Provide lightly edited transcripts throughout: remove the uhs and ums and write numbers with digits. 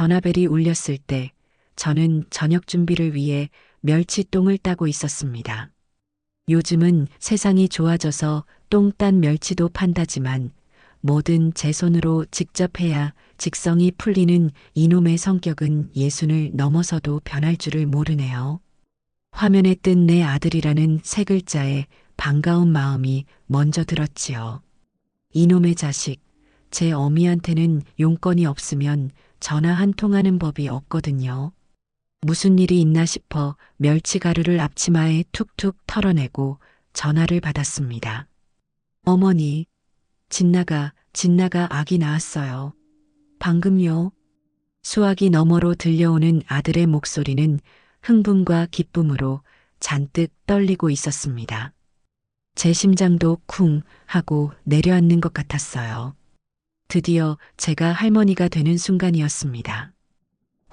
전화벨이 울렸을 때 저는 저녁 준비를 위해 멸치똥을 따고 있었습니다. 요즘은 세상이 좋아져서 똥 딴 멸치도 판다지만 뭐든 제 손으로 직접 해야 직성이 풀리는 이놈의 성격은 예순을 넘어서도 변할 줄을 모르네요. 화면에 뜬 내 아들이라는 세 글자에 반가운 마음이 먼저 들었지요. 이놈의 자식, 제 어미한테는 용건이 없으면 전화 한 통 하는 법이 없거든요. 무슨 일이 있나 싶어 멸치가루를 앞치마에 툭툭 털어내고 전화를 받았습니다. 어머니, 진나가 아기 낳았어요. 방금요. 수화기 너머로 들려오는 아들의 목소리는 흥분과 기쁨으로 잔뜩 떨리고 있었습니다. 제 심장도 쿵 하고 내려앉는 것 같았어요. 드디어 제가 할머니가 되는 순간이었습니다.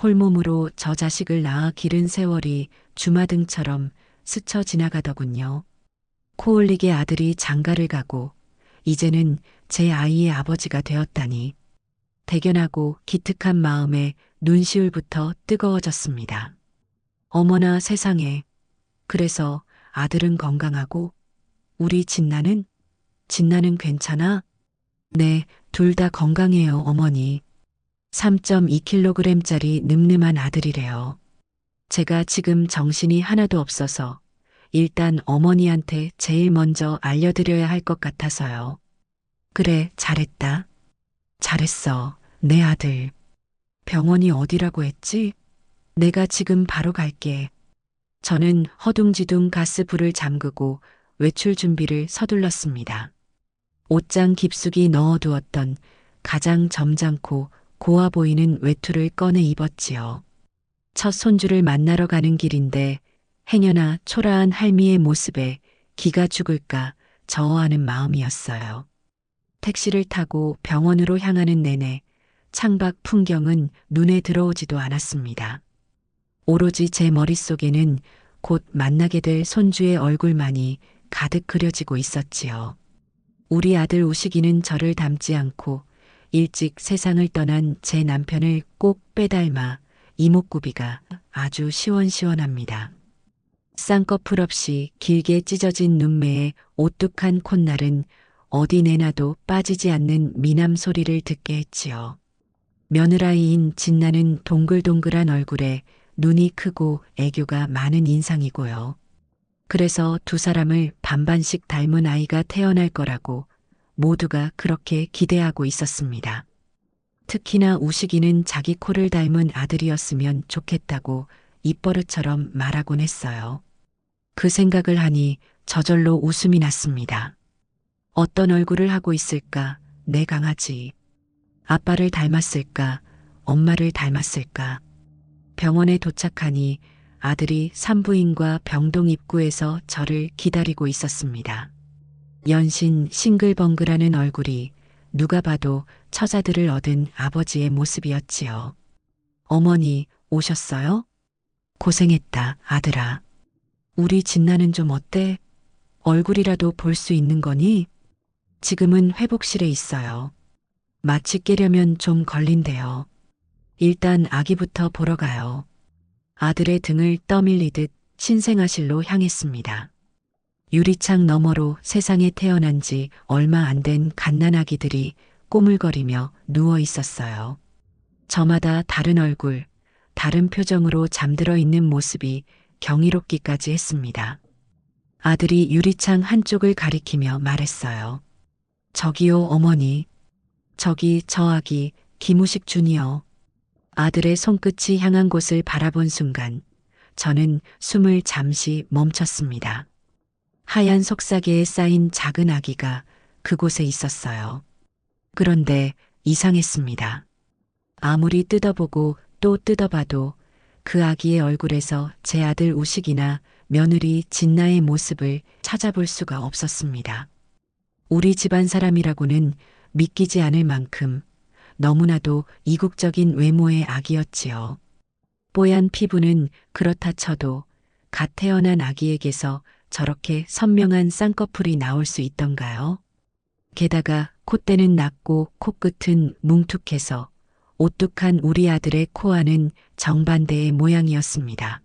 홀몸으로 저 자식을 낳아 기른 세월이 주마등처럼 스쳐 지나가더군요. 코올리게 아들이 장가를 가고 이제는 제 아이의 아버지가 되었다니 대견하고 기특한 마음에 눈시울부터 뜨거워졌습니다. 어머나 세상에. 그래서 아들은 건강하고 우리 진나는 괜찮아? 네, 둘 다 건강해요, 어머니. 3.2kg짜리 늠름한 아들이래요. 제가 지금 정신이 하나도 없어서 일단 어머니한테 제일 먼저 알려드려야 할 것 같아서요. 그래, 잘했다. 잘했어, 내 아들. 병원이 어디라고 했지? 내가 지금 바로 갈게. 저는 허둥지둥 가스불을 잠그고 외출 준비를 서둘렀습니다. 옷장 깊숙이 넣어두었던 가장 점잖고 고와 보이는 외투를 꺼내 입었지요. 첫 손주를 만나러 가는 길인데 행여나 초라한 할미의 모습에 기가 죽을까 저어하는 마음이었어요. 택시를 타고 병원으로 향하는 내내 창밖 풍경은 눈에 들어오지도 않았습니다. 오로지 제 머릿속에는 곧 만나게 될 손주의 얼굴만이 가득 그려지고 있었지요. 우리 아들 우식이는 저를 닮지 않고 일찍 세상을 떠난 제 남편을 꼭 빼닮아 이목구비가 아주 시원시원합니다. 쌍꺼풀 없이 길게 찢어진 눈매에 오뚝한 콧날은 어디 내놔도 빠지지 않는 미남 소리를 듣게 했지요. 며느라이인 진나는 동글동글한 얼굴에 눈이 크고 애교가 많은 인상이고요. 그래서 두 사람을 반반씩 닮은 아이가 태어날 거라고 모두가 그렇게 기대하고 있었습니다. 특히나 우식이는 자기 코를 닮은 아들이었으면 좋겠다고 입버릇처럼 말하곤 했어요. 그 생각을 하니 저절로 웃음이 났습니다. 어떤 얼굴을 하고 있을까, 내 강아지. 아빠를 닮았을까, 엄마를 닮았을까. 병원에 도착하니 아들이 산부인과 병동 입구에서 저를 기다리고 있었습니다. 연신 싱글벙글하는 얼굴이 누가 봐도 처자들을 얻은 아버지의 모습이었지요. 어머니, 오셨어요? 고생했다, 아들아. 우리 진나는 좀 어때? 얼굴이라도 볼 수 있는 거니? 지금은 회복실에 있어요. 마취 깨려면 좀 걸린대요. 일단 아기부터 보러 가요. 아들의 등을 떠밀리듯 신생아실로 향했습니다. 유리창 너머로 세상에 태어난 지 얼마 안 된 갓난아기들이 꼬물거리며 누워 있었어요. 저마다 다른 얼굴, 다른 표정으로 잠들어 있는 모습이 경이롭기까지 했습니다. 아들이 유리창 한쪽을 가리키며 말했어요. 저기요, 어머니. 저기 저 아기 김우식 주니어. 아들의 손끝이 향한 곳을 바라본 순간 저는 숨을 잠시 멈췄습니다. 하얀 속삭이에 쌓인 작은 아기가 그곳에 있었어요. 그런데 이상했습니다. 아무리 뜯어보고 또 뜯어봐도 그 아기의 얼굴에서 제 아들 우식이나 며느리 진나의 모습을 찾아볼 수가 없었습니다. 우리 집안 사람이라고는 믿기지 않을 만큼 너무나도 이국적인 외모의 아기였지요. 뽀얀 피부는 그렇다 쳐도 갓 태어난 아기에게서 저렇게 선명한 쌍꺼풀이 나올 수 있던가요? 게다가 콧대는 낮고 코끝은 뭉툭해서 오뚝한 우리 아들의 코안은 정반대의 모양이었습니다.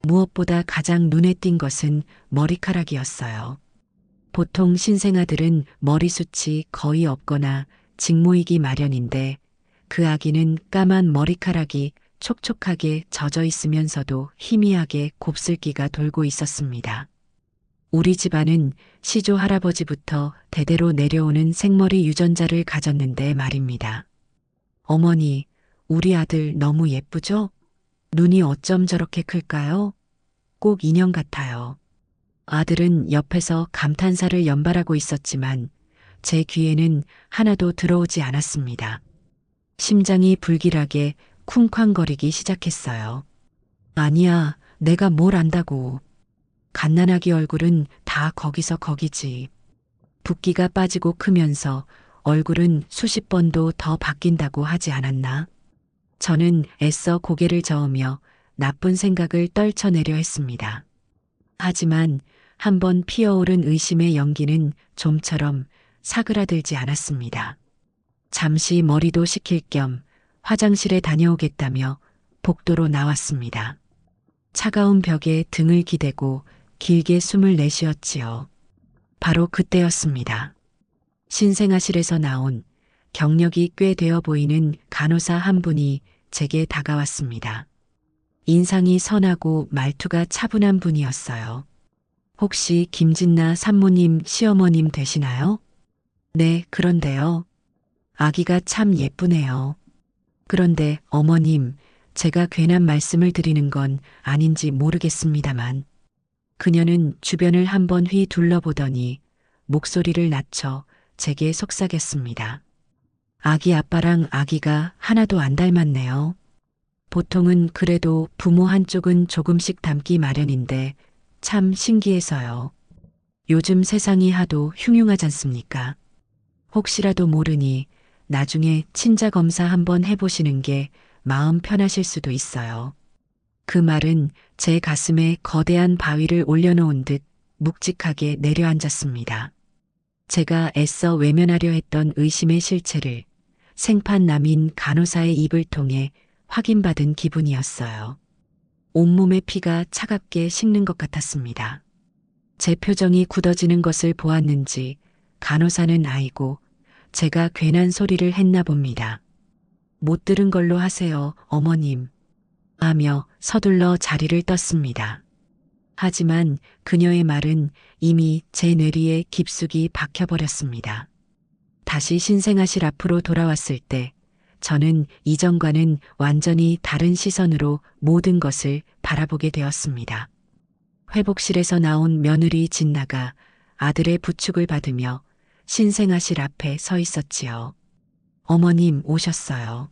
무엇보다 가장 눈에 띈 것은 머리카락이었어요. 보통 신생아들은 머리숱이 거의 없거나 직모이기 마련인데 그 아기는 까만 머리카락이 촉촉하게 젖어 있으면서도 희미하게 곱슬기가 돌고 있었습니다. 우리 집안은 시조 할아버지부터 대대로 내려오는 생머리 유전자를 가졌는데 말입니다. 어머니, 우리 아들 너무 예쁘죠? 눈이 어쩜 저렇게 클까요? 꼭 인형 같아요. 아들은 옆에서 감탄사를 연발하고 있었지만 제 귀에는 하나도 들어오지 않았습니다. 심장이 불길하게 쿵쾅거리기 시작했어요. 아니야, 내가 뭘 안다고. 갓난아기 얼굴은 다 거기서 거기지. 붓기가 빠지고 크면서 얼굴은 수십 번도 더 바뀐다고 하지 않았나? 저는 애써 고개를 저으며 나쁜 생각을 떨쳐내려 했습니다. 하지만 한번 피어오른 의심의 연기는 좀처럼 사그라들지 않았습니다. 잠시 머리도 식힐 겸 화장실에 다녀오겠다며 복도로 나왔습니다. 차가운 벽에 등을 기대고 길게 숨을 내쉬었지요. 바로 그때였습니다. 신생아실에서 나온 경력이 꽤 되어 보이는 간호사 한 분이 제게 다가왔습니다. 인상이 선하고 말투가 차분한 분이었어요. 혹시 김진나 산모님 시어머님 되시나요? 네, 그런데요. 아기가 참 예쁘네요. 그런데 어머님, 제가 괜한 말씀을 드리는 건 아닌지 모르겠습니다만 그녀는 주변을 한번 휘 둘러보더니 목소리를 낮춰 제게 속삭였습니다. 아기 아빠랑 아기가 하나도 안 닮았네요. 보통은 그래도 부모 한쪽은 조금씩 닮기 마련인데 참 신기해서요. 요즘 세상이 하도 흉흉하지 않습니까? 혹시라도 모르니 나중에 친자 검사 한번 해보시는 게 마음 편하실 수도 있어요. 그 말은 제 가슴에 거대한 바위를 올려놓은 듯 묵직하게 내려앉았습니다. 제가 애써 외면하려 했던 의심의 실체를 생판남인 간호사의 입을 통해 확인받은 기분이었어요. 온몸의 피가 차갑게 식는 것 같았습니다. 제 표정이 굳어지는 것을 보았는지 간호사는 아이고 제가 괜한 소리를 했나 봅니다. 못 들은 걸로 하세요, 어머님. 하며 서둘러 자리를 떴습니다. 하지만 그녀의 말은 이미 제 뇌리에 깊숙이 박혀버렸습니다. 다시 신생아실 앞으로 돌아왔을 때 저는 이전과는 완전히 다른 시선으로 모든 것을 바라보게 되었습니다. 회복실에서 나온 며느리 진나가 아들의 부축을 받으며 신생아실 앞에 서 있었지요. 어머님 오셨어요.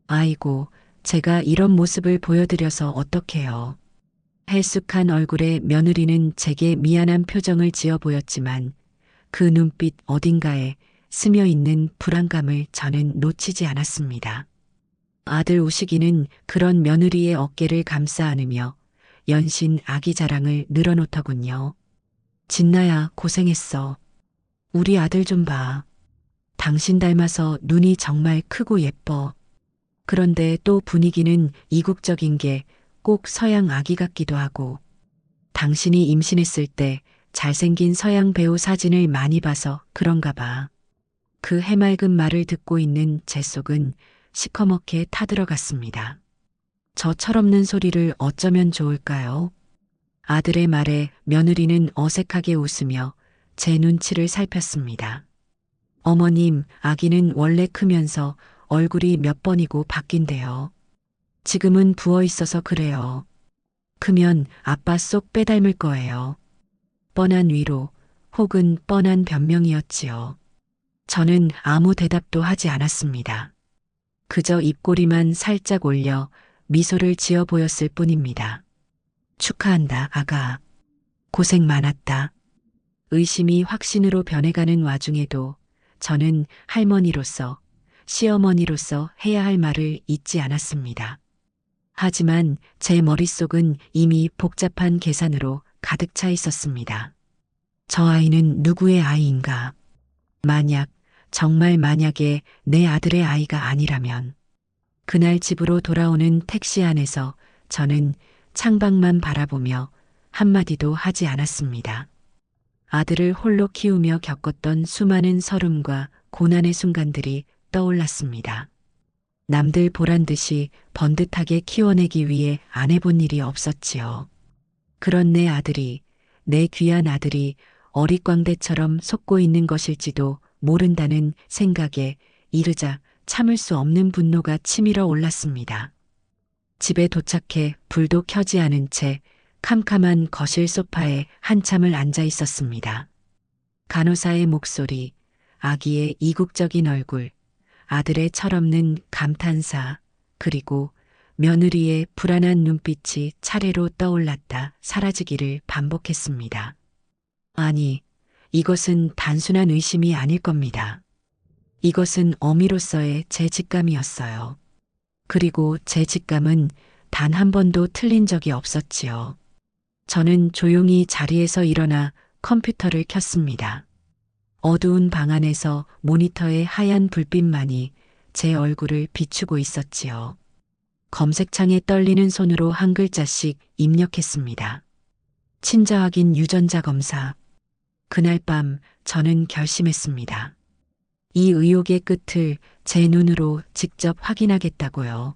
아이고, 제가 이런 모습을 보여드려서 어떡해요. 헬쑥한 얼굴에 며느리는 제게 미안한 표정을 지어 보였지만 그 눈빛 어딘가에 스며있는 불안감을 저는 놓치지 않았습니다. 아들 우식이는 그런 며느리의 어깨를 감싸 안으며 연신 아기 자랑을 늘어놓더군요. 진나야 고생했어. 우리 아들 좀 봐. 당신 닮아서 눈이 정말 크고 예뻐. 그런데 또 분위기는 이국적인 게 꼭 서양 아기 같기도 하고 당신이 임신했을 때 잘생긴 서양 배우 사진을 많이 봐서 그런가 봐. 그 해맑은 말을 듣고 있는 제 속은 시커멓게 타들어갔습니다. 저 철없는 소리를 어쩌면 좋을까요? 아들의 말에 며느리는 어색하게 웃으며 제 눈치를 살폈습니다. 어머님, 아기는 원래 크면서 얼굴이 몇 번이고 바뀐대요. 지금은 부어 있어서 그래요. 크면 아빠 쏙 빼닮을 거예요. 뻔한 위로 혹은 뻔한 변명이었지요. 저는 아무 대답도 하지 않았습니다. 그저 입꼬리만 살짝 올려 미소를 지어 보였을 뿐입니다. 축하한다, 아가. 고생 많았다. 의심이 확신으로 변해가는 와중에도 저는 할머니로서, 시어머니로서 해야 할 말을 잊지 않았습니다. 하지만 제 머릿속은 이미 복잡한 계산으로 가득 차 있었습니다. 저 아이는 누구의 아이인가? 만약, 정말 만약에 내 아들의 아이가 아니라면 그날 집으로 돌아오는 택시 안에서 저는 창밖만 바라보며 한마디도 하지 않았습니다. 아들을 홀로 키우며 겪었던 수많은 서름과 고난의 순간들이 떠올랐습니다. 남들 보란 듯이 번듯하게 키워내기 위해 안 해본 일이 없었지요. 그런 내 귀한 아들이 어릿광대처럼 속고 있는 것일지도 모른다는 생각에 이르자 참을 수 없는 분노가 치밀어 올랐습니다. 집에 도착해 불도 켜지 않은 채 캄캄한 거실 소파에 한참을 앉아 있었습니다. 간호사의 목소리, 아기의 이국적인 얼굴, 아들의 철없는 감탄사, 그리고 며느리의 불안한 눈빛이 차례로 떠올랐다 사라지기를 반복했습니다. 아니, 이것은 단순한 의심이 아닐 겁니다. 이것은 어미로서의 제 직감이었어요. 그리고 제 직감은 단 한 번도 틀린 적이 없었지요. 저는 조용히 자리에서 일어나 컴퓨터를 켰습니다. 어두운 방 안에서 모니터의 하얀 불빛만이 제 얼굴을 비추고 있었지요. 검색창에 떨리는 손으로 한 글자씩 입력했습니다. 친자 확인 유전자 검사. 그날 밤 저는 결심했습니다. 이 의혹의 끝을 제 눈으로 직접 확인하겠다고요.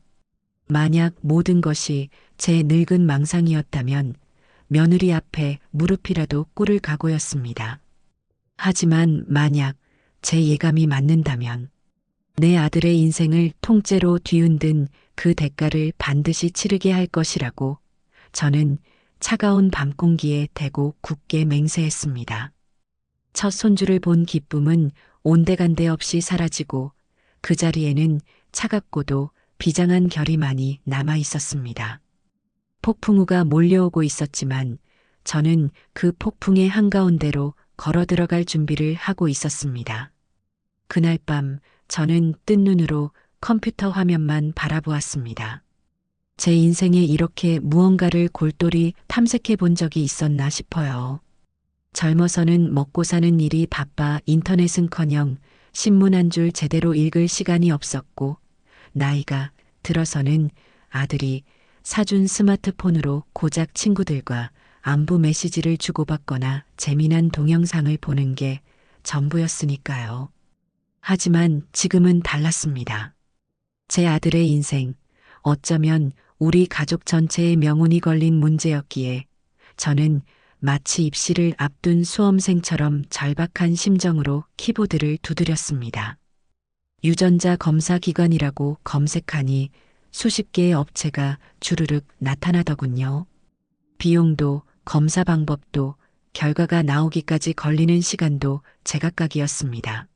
만약 모든 것이 제 늙은 망상이었다면 며느리 앞에 무릎이라도 꿇을 각오였습니다. 하지만 만약 제 예감이 맞는다면 내 아들의 인생을 통째로 뒤흔든 그 대가를 반드시 치르게 할 것이라고 저는 차가운 밤 공기에 대고 굳게 맹세했습니다. 첫 손주를 본 기쁨은 온데간데 없이 사라지고 그 자리에는 차갑고도 비장한 결의만이 남아 있었습니다. 폭풍우가 몰려오고 있었지만 저는 그 폭풍의 한가운데로 걸어 들어갈 준비를 하고 있었습니다. 그날 밤 저는 뜬 눈으로 컴퓨터 화면만 바라보았습니다. 제 인생에 이렇게 무언가를 골똘히 탐색해 본 적이 있었나 싶어요. 젊어서는 먹고 사는 일이 바빠 인터넷은커녕 신문 한 줄 제대로 읽을 시간이 없었고, 나이가 들어서는 아들이 사준 스마트폰으로 고작 친구들과 안부 메시지를 주고받거나 재미난 동영상을 보는 게 전부였으니까요. 하지만 지금은 달랐습니다. 제 아들의 인생, 어쩌면 우리 가족 전체의 명운이 걸린 문제였기에 저는 마치 입시를 앞둔 수험생처럼 절박한 심정으로 키보드를 두드렸습니다. 유전자 검사 기관이라고 검색하니 수십 개의 업체가 주르륵 나타나더군요. 비용도 검사 방법도 결과가 나오기까지 걸리는 시간도 제각각이었습니다.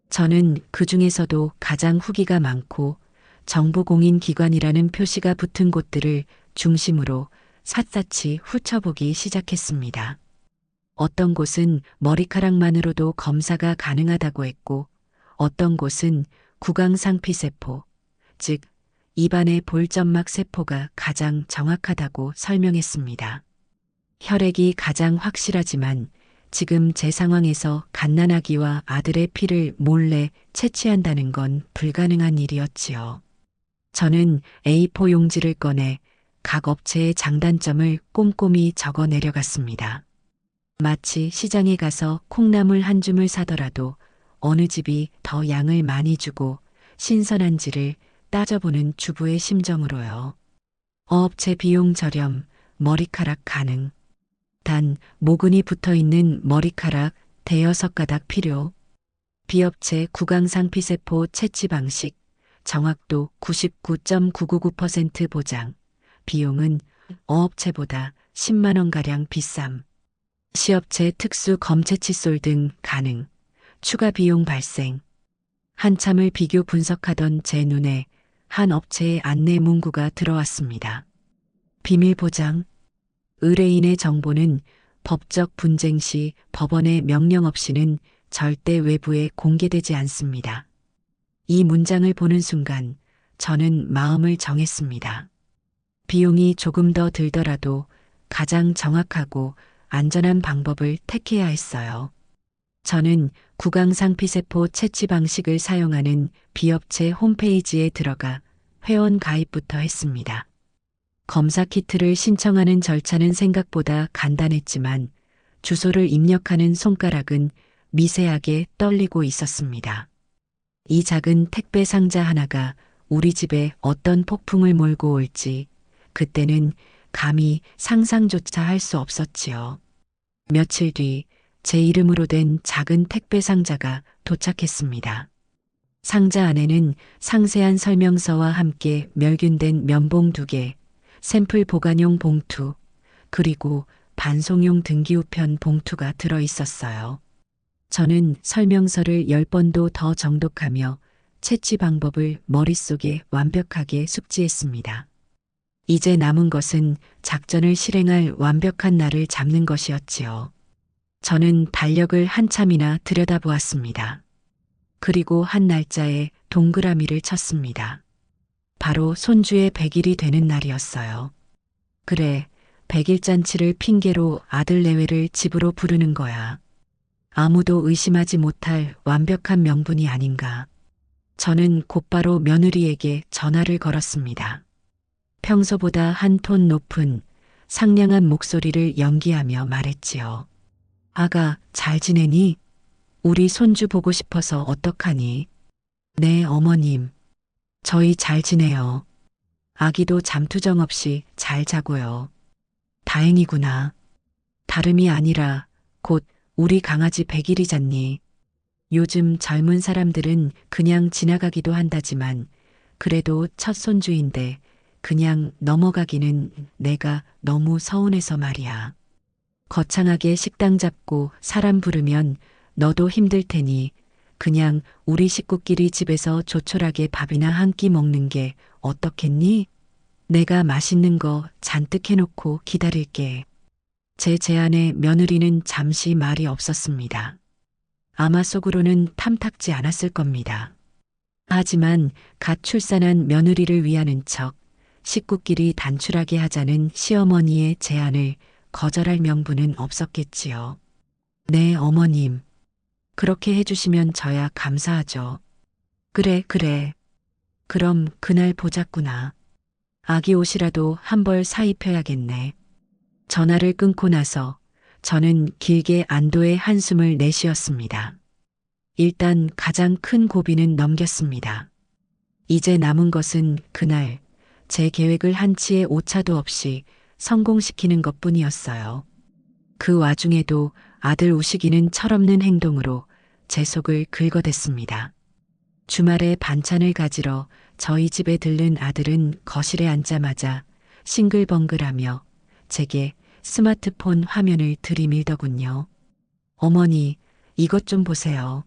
저는 그 중에서도 가장 후기가 많고 정부 공인 기관이라는 표시가 붙은 곳들을 중심으로 샅샅이 훑어보기 시작했습니다. 어떤 곳은 머리카락만으로도 검사가 가능하다고 했고, 어떤 곳은 구강상피세포, 즉 입안의 볼점막 세포가 가장 정확하다고 설명했습니다. 혈액이 가장 확실하지만 지금 제 상황에서 갓난아기와 아들의 피를 몰래 채취한다는 건 불가능한 일이었지요. 저는 A4 용지를 꺼내 각 업체의 장단점을 꼼꼼히 적어 내려갔습니다. 마치 시장에 가서 콩나물 한 줌을 사더라도 어느 집이 더 양을 많이 주고 신선한지를 따져보는 주부의 심정으로요. 어업체 비용 저렴, 머리카락 가능. 단 모근이 붙어있는 머리카락 대여섯 가닥 필요. 비업체 구강상피세포 채취 방식, 정확도 99.999% 보장. 비용은 어업체보다 10만 원가량 비쌈. 시업체 특수 검체 칫솔 등 가능. 추가 비용 발생. 한참을 비교 분석하던 제 눈에 한 업체의 안내 문구가 들어왔습니다. 비밀 보장. 의뢰인의 정보는 법적 분쟁 시 법원의 명령 없이는 절대 외부에 공개되지 않습니다. 이 문장을 보는 순간 저는 마음을 정했습니다. 비용이 조금 더 들더라도 가장 정확하고 안전한 방법을 택해야 했어요. 저는 구강상피세포 채취 방식을 사용하는 비업체 홈페이지에 들어가 회원 가입부터 했습니다. 검사 키트를 신청하는 절차는 생각보다 간단했지만 주소를 입력하는 손가락은 미세하게 떨리고 있었습니다. 이 작은 택배 상자 하나가 우리 집에 어떤 폭풍을 몰고 올지 그때는 감히 상상조차 할 수 없었지요. 며칠 뒤 제 이름으로 된 작은 택배 상자가 도착했습니다. 상자 안에는 상세한 설명서와 함께 멸균된 면봉 2개, 샘플 보관용 봉투, 그리고 반송용 등기우편 봉투가 들어 있었어요. 저는 설명서를 10번도 더 정독하며 채취 방법을 머릿속에 완벽하게 숙지했습니다. 이제 남은 것은 작전을 실행할 완벽한 날을 잡는 것이었지요. 저는 달력을 한참이나 들여다보았습니다. 그리고 한 날짜에 동그라미를 쳤습니다. 바로 손주의 100일이 되는 날이었어요. 그래, 100일 잔치를 핑계로 아들 내외를 집으로 부르는 거야. 아무도 의심하지 못할 완벽한 명분이 아닌가. 저는 곧바로 며느리에게 전화를 걸었습니다. 평소보다 한 톤 높은 상냥한 목소리를 연기하며 말했지요. 아가, 잘 지내니? 우리 손주 보고 싶어서 어떡하니? 네, 어머님. 저희 잘 지내요. 아기도 잠투정 없이 잘 자고요. 다행이구나. 다름이 아니라 곧 우리 강아지 100일이잖니. 요즘 젊은 사람들은 그냥 지나가기도 한다지만 그래도 첫 손주인데 그냥 넘어가기는 내가 너무 서운해서 말이야. 거창하게 식당 잡고 사람 부르면 너도 힘들 테니 그냥 우리 식구끼리 집에서 조촐하게 밥이나 한 끼 먹는 게 어떻겠니? 내가 맛있는 거 잔뜩 해놓고 기다릴게. 제 제안에 며느리는 잠시 말이 없었습니다. 아마 속으로는 탐탁지 않았을 겁니다. 하지만 갓 출산한 며느리를 위하는 척 식구끼리 단출하게 하자는 시어머니의 제안을 거절할 명분은 없었겠지요. 네, 어머님. 그렇게 해주시면 저야 감사하죠. 그래. 그럼 그날 보자꾸나. 아기 옷이라도 한 벌 사입혀야겠네. 전화를 끊고 나서 저는 길게 안도의 한숨을 내쉬었습니다. 일단 가장 큰 고비는 넘겼습니다. 이제 남은 것은 그날 제 계획을 한치의 오차도 없이 성공시키는 것뿐이었어요. 그 와중에도 아들 우식이는 철없는 행동으로 제 속을 긁어댔습니다. 주말에 반찬을 가지러 저희 집에 들른 아들은 거실에 앉자마자 싱글벙글하며 제게 스마트폰 화면을 들이밀더군요. 어머니, 이것 좀 보세요.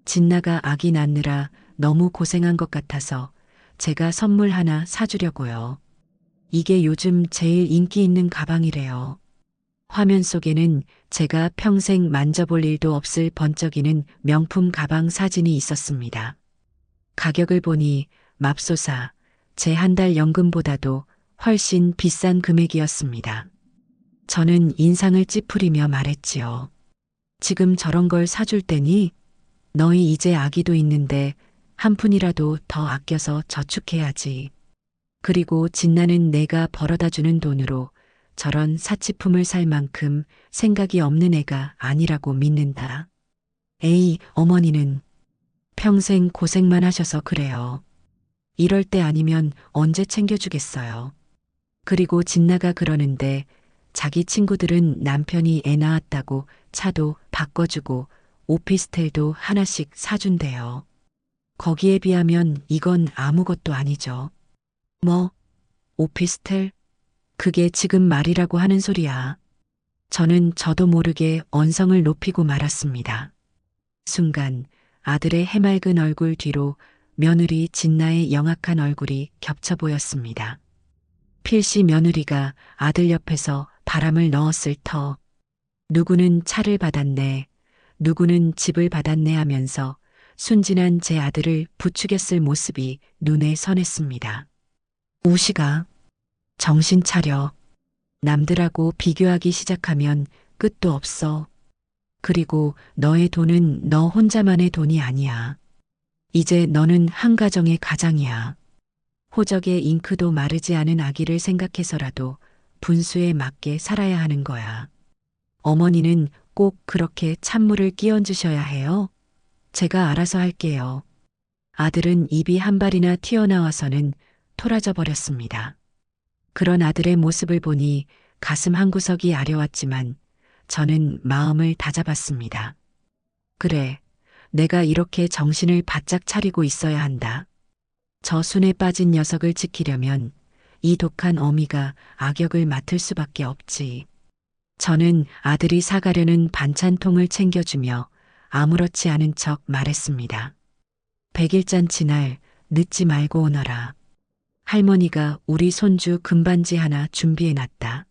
진나가 아기 낳느라 너무 고생한 것 같아서 제가 선물 하나 사주려고요. 이게 요즘 제일 인기 있는 가방이래요. 화면 속에는 제가 평생 만져볼 일도 없을 번쩍이는 명품 가방 사진이 있었습니다. 가격을 보니 맙소사 제 한 달 연금보다도 훨씬 비싼 금액이었습니다. 저는 인상을 찌푸리며 말했지요. 지금 저런 걸 사줄 때니? 너희 이제 아기도 있는데 한 푼이라도 더 아껴서 저축해야지. 그리고 진나는 내가 벌어다 주는 돈으로 저런 사치품을 살 만큼 생각이 없는 애가 아니라고 믿는다. 에이, 어머니는 평생 고생만 하셔서 그래요. 이럴 때 아니면 언제 챙겨주겠어요. 그리고 진나가 그러는데 자기 친구들은 남편이 애 낳았다고 차도 바꿔주고 오피스텔도 하나씩 사준대요. 거기에 비하면 이건 아무것도 아니죠. 뭐, 오피스텔? 그게 지금 말이라고 하는 소리야. 저는 저도 모르게 언성을 높이고 말았습니다. 순간 아들의 해맑은 얼굴 뒤로 며느리 진나의 영악한 얼굴이 겹쳐 보였습니다. 필시 며느리가 아들 옆에서 바람을 넣었을 터. 누구는 차를 받았네, 누구는 집을 받았네 하면서 순진한 제 아들을 부추겼을 모습이 눈에 선했습니다. 우식아, 정신 차려. 남들하고 비교하기 시작하면 끝도 없어. 그리고 너의 돈은 너 혼자만의 돈이 아니야. 이제 너는 한 가정의 가장이야. 호적에 잉크도 마르지 않은 아기를 생각해서라도 분수에 맞게 살아야 하는 거야. 어머니는 꼭 그렇게 찬물을 끼얹으셔야 해요? 제가 알아서 할게요. 아들은 입이 한 발이나 튀어나와서는 토라져 버렸습니다. 그런 아들의 모습을 보니 가슴 한구석이 아려왔지만 저는 마음을 다잡았습니다. 그래, 내가 이렇게 정신을 바짝 차리고 있어야 한다. 저 순에 빠진 녀석을 지키려면 이 독한 어미가 악역을 맡을 수밖에 없지. 저는 아들이 사가려는 반찬통을 챙겨주며 아무렇지 않은 척 말했습니다. 백일잔치 날 늦지 말고 오너라. 할머니가 우리 손주 금반지 하나 준비해놨다.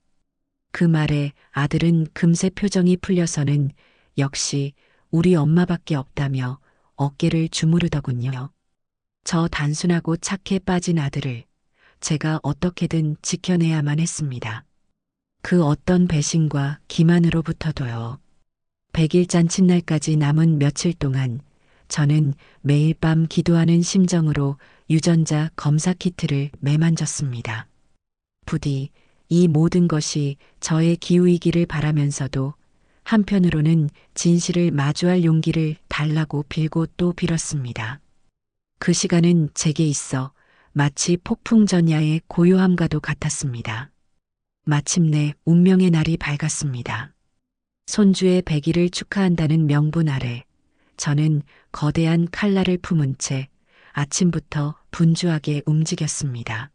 그 말에 아들은 금세 표정이 풀려서는 역시 우리 엄마밖에 없다며 어깨를 주무르더군요. 저 단순하고 착해 빠진 아들을 제가 어떻게든 지켜내야만 했습니다. 그 어떤 배신과 기만으로부터도요. 백일 잔칫날까지 남은 며칠 동안 저는 매일 밤 기도하는 심정으로 유전자 검사 키트를 매만졌습니다. 부디 이 모든 것이 저의 기우이기를 바라면서도 한편으로는 진실을 마주할 용기를 달라고 빌고 또 빌었습니다. 그 시간은 제게 있어 마치 폭풍전야의 고요함과도 같았습니다. 마침내 운명의 날이 밝았습니다. 손주의 100일을 축하한다는 명분 아래 저는 거대한 칼날을 품은 채 아침부터 분주하게 움직였습니다.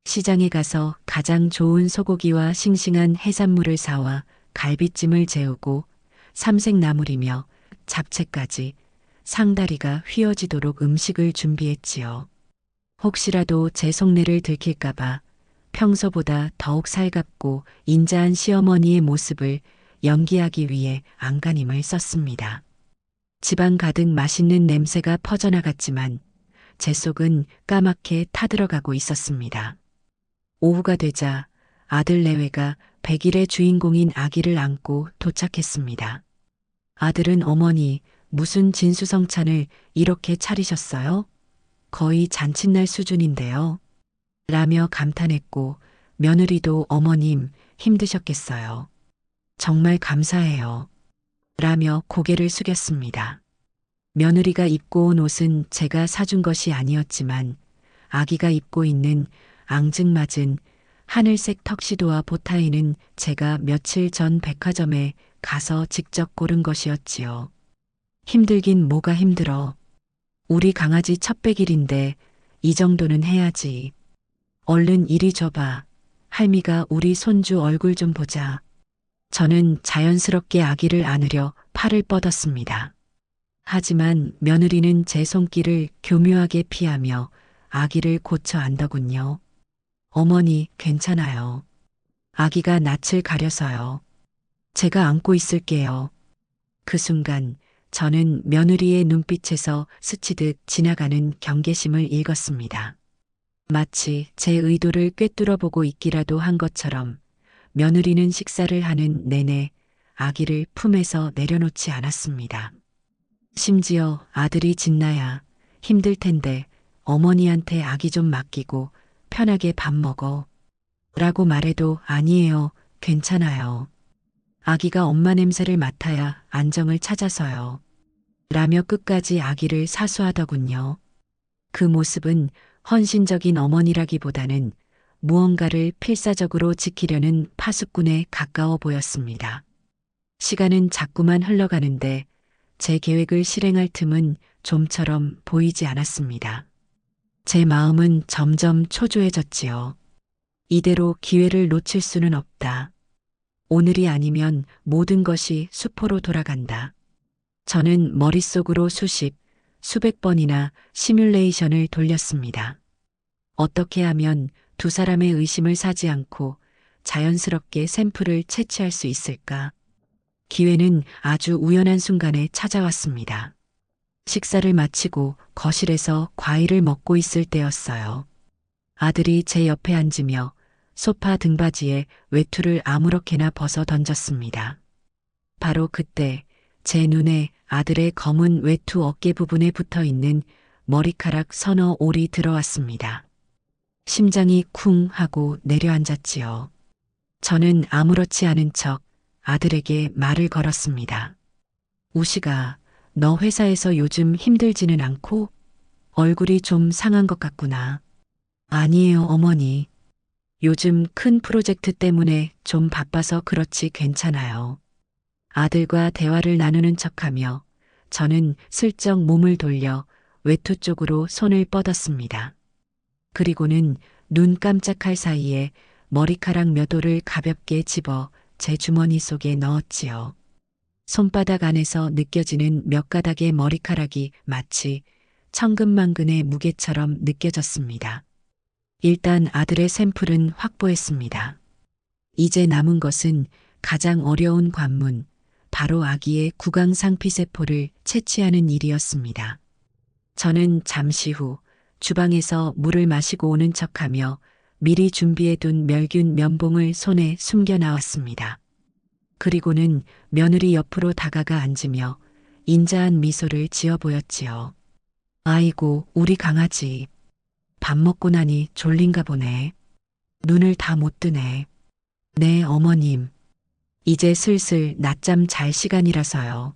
시장에 가서 가장 좋은 소고기와 싱싱한 해산물을 사와 갈비찜을 재우고 삼색나물이며 잡채까지 상다리가 휘어지도록 음식을 준비했지요. 혹시라도 제 속내를 들킬까봐 평소보다 더욱 살갑고 인자한 시어머니의 모습을 연기하기 위해 안간힘을 썼습니다. 집안 가득 맛있는 냄새가 퍼져나갔지만 제 속은 까맣게 타들어가고 있었습니다. 오후가 되자 아들 내외가 100일의 주인공인 아기를 안고 도착했습니다. 아들은 어머니 무슨 진수성찬을 이렇게 차리셨어요? 거의 잔칫날 수준인데요. 라며 감탄했고 며느리도 어머님 힘드셨겠어요. 정말 감사해요. 라며 고개를 숙였습니다. 며느리가 입고 온 옷은 제가 사준 것이 아니었지만 아기가 입고 있는 앙증맞은 하늘색 턱시도와 보타이는 제가 며칠 전 백화점에 가서 직접 고른 것이었지요. 힘들긴 뭐가 힘들어. 우리 강아지 첫 100일인데 이 정도는 해야지. 얼른 이리 줘봐. 할미가 우리 손주 얼굴 좀 보자. 저는 자연스럽게 아기를 안으려 팔을 뻗었습니다. 하지만 며느리는 제 손길을 교묘하게 피하며 아기를 고쳐 안더군요. 어머니, 괜찮아요. 아기가 낯을 가려서요. 제가 안고 있을게요. 그 순간 저는 며느리의 눈빛에서 스치듯 지나가는 경계심을 읽었습니다. 마치 제 의도를 꿰뚫어 보고 있기라도 한 것처럼 며느리는 식사를 하는 내내 아기를 품에서 내려놓지 않았습니다. 심지어 아들이 진나야 힘들 텐데 어머니한테 아기 좀 맡기고 편하게 밥 먹어. 라고 말해도 아니에요. 괜찮아요. 아기가 엄마 냄새를 맡아야 안정을 찾아서요. 라며 끝까지 아기를 사수하더군요. 그 모습은 헌신적인 어머니라기보다는 무언가를 필사적으로 지키려는 파수꾼에 가까워 보였습니다. 시간은 자꾸만 흘러가는데 제 계획을 실행할 틈은 좀처럼 보이지 않았습니다. 제 마음은 점점 초조해졌지요. 이대로 기회를 놓칠 수는 없다. 오늘이 아니면 모든 것이 수포로 돌아간다. 저는 머릿속으로 수백 번이나 시뮬레이션을 돌렸습니다. 어떻게 하면 두 사람의 의심을 사지 않고 자연스럽게 샘플을 채취할 수 있을까? 기회는 아주 우연한 순간에 찾아왔습니다. 식사를 마치고 거실에서 과일을 먹고 있을 때였어요. 아들이 제 옆에 앉으며 소파 등받이에 외투를 아무렇게나 벗어 던졌습니다. 바로 그때 제 눈에 아들의 검은 외투 어깨 부분에 붙어 있는 머리카락 서너 올이 들어왔습니다. 심장이 쿵 하고 내려앉았지요. 저는 아무렇지 않은 척 아들에게 말을 걸었습니다. 우시가, 너 회사에서 요즘 힘들지는 않고? 얼굴이 좀 상한 것 같구나. 아니에요, 어머니. 요즘 큰 프로젝트 때문에 좀 바빠서 그렇지 괜찮아요. 아들과 대화를 나누는 척하며 저는 슬쩍 몸을 돌려 외투 쪽으로 손을 뻗었습니다. 그리고는 눈 깜짝할 사이에 머리카락 몇 올을 가볍게 집어 제 주머니 속에 넣었지요. 손바닥 안에서 느껴지는 몇 가닥의 머리카락이 마치 천근만근의 무게처럼 느껴졌습니다. 일단 아들의 샘플은 확보했습니다. 이제 남은 것은 가장 어려운 관문, 바로 아기의 구강상피세포를 채취하는 일이었습니다. 저는 잠시 후 주방에서 물을 마시고 오는 척하며 미리 준비해둔 멸균 면봉을 손에 숨겨 나왔습니다. 그리고는 며느리 옆으로 다가가 앉으며 인자한 미소를 지어 보였지요. 아이고, 우리 강아지. 밥 먹고 나니 졸린가 보네. 눈을 다 못 뜨네. 네, 어머님. 이제 슬슬 낮잠 잘 시간이라서요.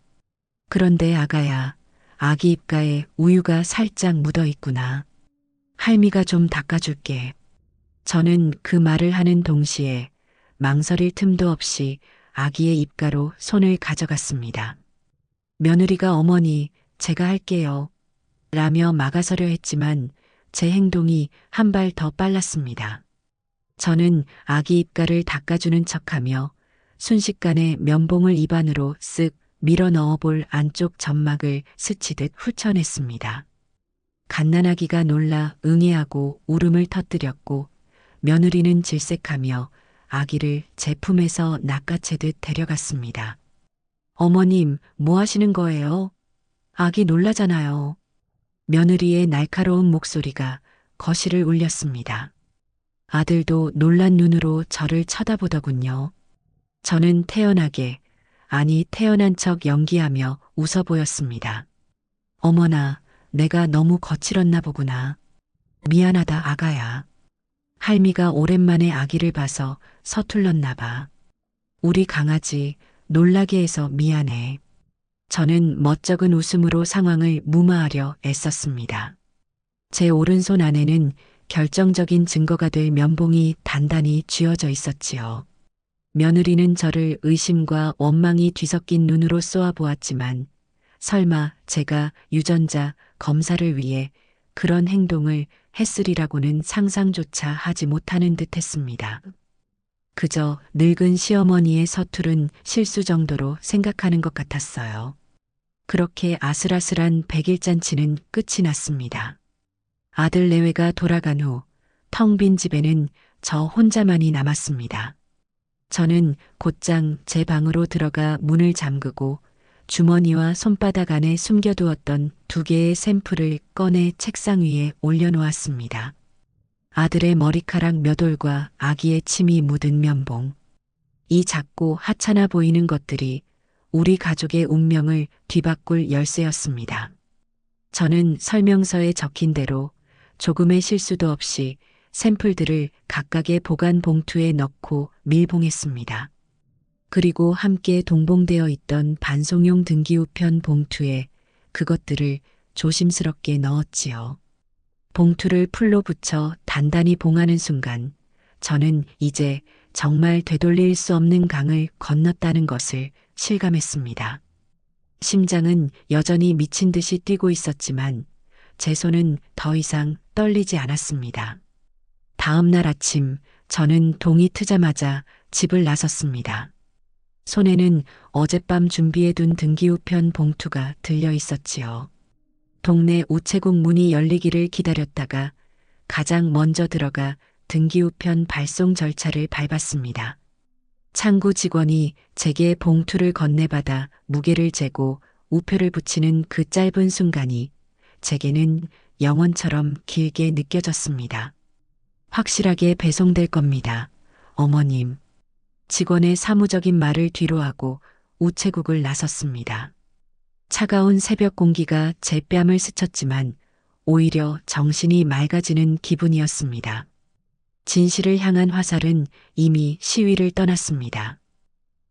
그런데 아가야, 아기 입가에 우유가 살짝 묻어 있구나. 할미가 좀 닦아줄게. 저는 그 말을 하는 동시에 망설일 틈도 없이 아기의 입가로 손을 가져갔습니다. 며느리가 어머니, 제가 할게요. 라며 막아서려 했지만 제 행동이 한 발 더 빨랐습니다. 저는 아기 입가를 닦아주는 척하며 순식간에 면봉을 입안으로 쓱 밀어 넣어볼 안쪽 점막을 스치듯 훑어냈습니다. 갓난아기가 놀라 응애하고 울음을 터뜨렸고 며느리는 질색하며 아기를 제 품에서 낚아채듯 데려갔습니다. 어머님, 뭐 하시는 거예요? 아기 놀라잖아요. 며느리의 날카로운 목소리가 거실을 울렸습니다. 아들도 놀란 눈으로 저를 쳐다보더군요. 저는 태연하게, 아니 태연한 척 연기하며 웃어 보였습니다. 어머나, 내가 너무 거칠었나 보구나. 미안하다, 아가야. 할미가 오랜만에 아기를 봐서 서툴렀나 봐. 우리 강아지 놀라게 해서 미안해. 저는 멋쩍은 웃음으로 상황을 무마하려 애썼습니다. 제 오른손 안에는 결정적인 증거가 될 면봉이 단단히 쥐어져 있었지요. 며느리는 저를 의심과 원망이 뒤섞인 눈으로 쏘아보았지만 설마 제가 유전자 검사를 위해 그런 행동을 했으리라고는 상상조차 하지 못하는 듯했습니다. 그저 늙은 시어머니의 서투른 실수 정도로 생각하는 것 같았어요. 그렇게 아슬아슬한 백일잔치는 끝이 났습니다. 아들 내외가 돌아간 후 텅 빈 집에는 저 혼자만이 남았습니다. 저는 곧장 제 방으로 들어가 문을 잠그고 주머니와 손바닥 안에 숨겨두었던 2개의 샘플을 꺼내 책상 위에 올려놓았습니다. 아들의 머리카락 몇 올과 아기의 침이 묻은 면봉. 이 작고 하찮아 보이는 것들이 우리 가족의 운명을 뒤바꿀 열쇠였습니다. 저는 설명서에 적힌 대로 조금의 실수도 없이 샘플들을 각각의 보관 봉투에 넣고 밀봉했습니다. 그리고 함께 동봉되어 있던 반송용 등기우편 봉투에 그것들을 조심스럽게 넣었지요. 봉투를 풀로 붙여 단단히 봉하는 순간 저는 이제 정말 되돌릴 수 없는 강을 건넜다는 것을 실감했습니다. 심장은 여전히 미친 듯이 뛰고 있었지만 제 손은 더 이상 떨리지 않았습니다. 다음 날 아침 저는 동이 트자마자 집을 나섰습니다. 손에는 어젯밤 준비해둔 등기우편 봉투가 들려 있었지요. 동네 우체국 문이 열리기를 기다렸다가 가장 먼저 들어가 등기우편 발송 절차를 밟았습니다. 창구 직원이 제게 봉투를 건네받아 무게를 재고 우표를 붙이는 그 짧은 순간이 제게는 영원처럼 길게 느껴졌습니다. 확실하게 배송될 겁니다. 어머님. 직원의 사무적인 말을 뒤로하고 우체국을 나섰습니다. 차가운 새벽 공기가 제 뺨을 스쳤지만 오히려 정신이 맑아지는 기분이었습니다. 진실을 향한 화살은 이미 시위를 떠났습니다.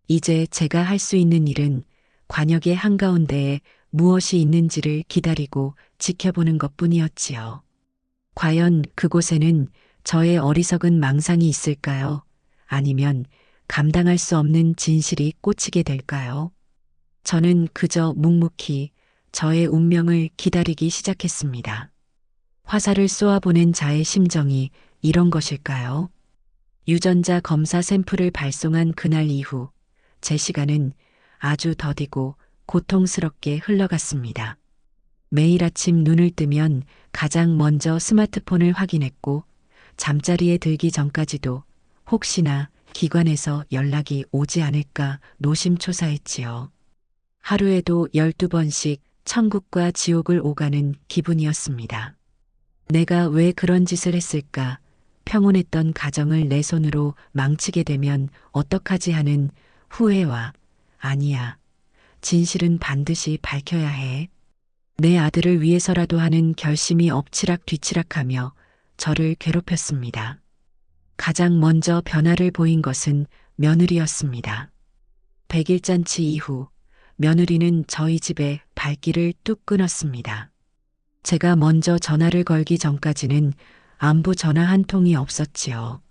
이제 제가 할 수 있는 일은 관역의 한가운데에 무엇이 있는지를 기다리고 지켜보는 것뿐이었지요. 과연 그곳에는 저의 어리석은 망상이 있을까요? 아니면 감당할 수 없는 진실이 꽂히게 될까요? 저는 그저 묵묵히 저의 운명을 기다리기 시작했습니다. 화살을 쏘아보낸 자의 심정이 이런 것일까요? 유전자 검사 샘플을 발송한 그날 이후 제 시간은 아주 더디고 고통스럽게 흘러갔습니다. 매일 아침 눈을 뜨면 가장 먼저 스마트폰을 확인했고 잠자리에 들기 전까지도 혹시나 기관에서 연락이 오지 않을까 노심초사했지요. 하루에도 12번씩 천국과 지옥을 오가는 기분이었습니다. 내가 왜 그런 짓을 했을까? 평온했던 가정을 내 손으로 망치게 되면 어떡하지 하는 후회와 아니야. 진실은 반드시 밝혀야 해. 내 아들을 위해서라도 하는 결심이 엎치락 뒤치락하며 저를 괴롭혔습니다. 가장 먼저 변화를 보인 것은 며느리였습니다. 100일 잔치 이후 며느리는 저희 집에 발길을 뚝 끊었습니다. 제가 먼저 전화를 걸기 전까지는 안부 전화 한 통이 없었지요.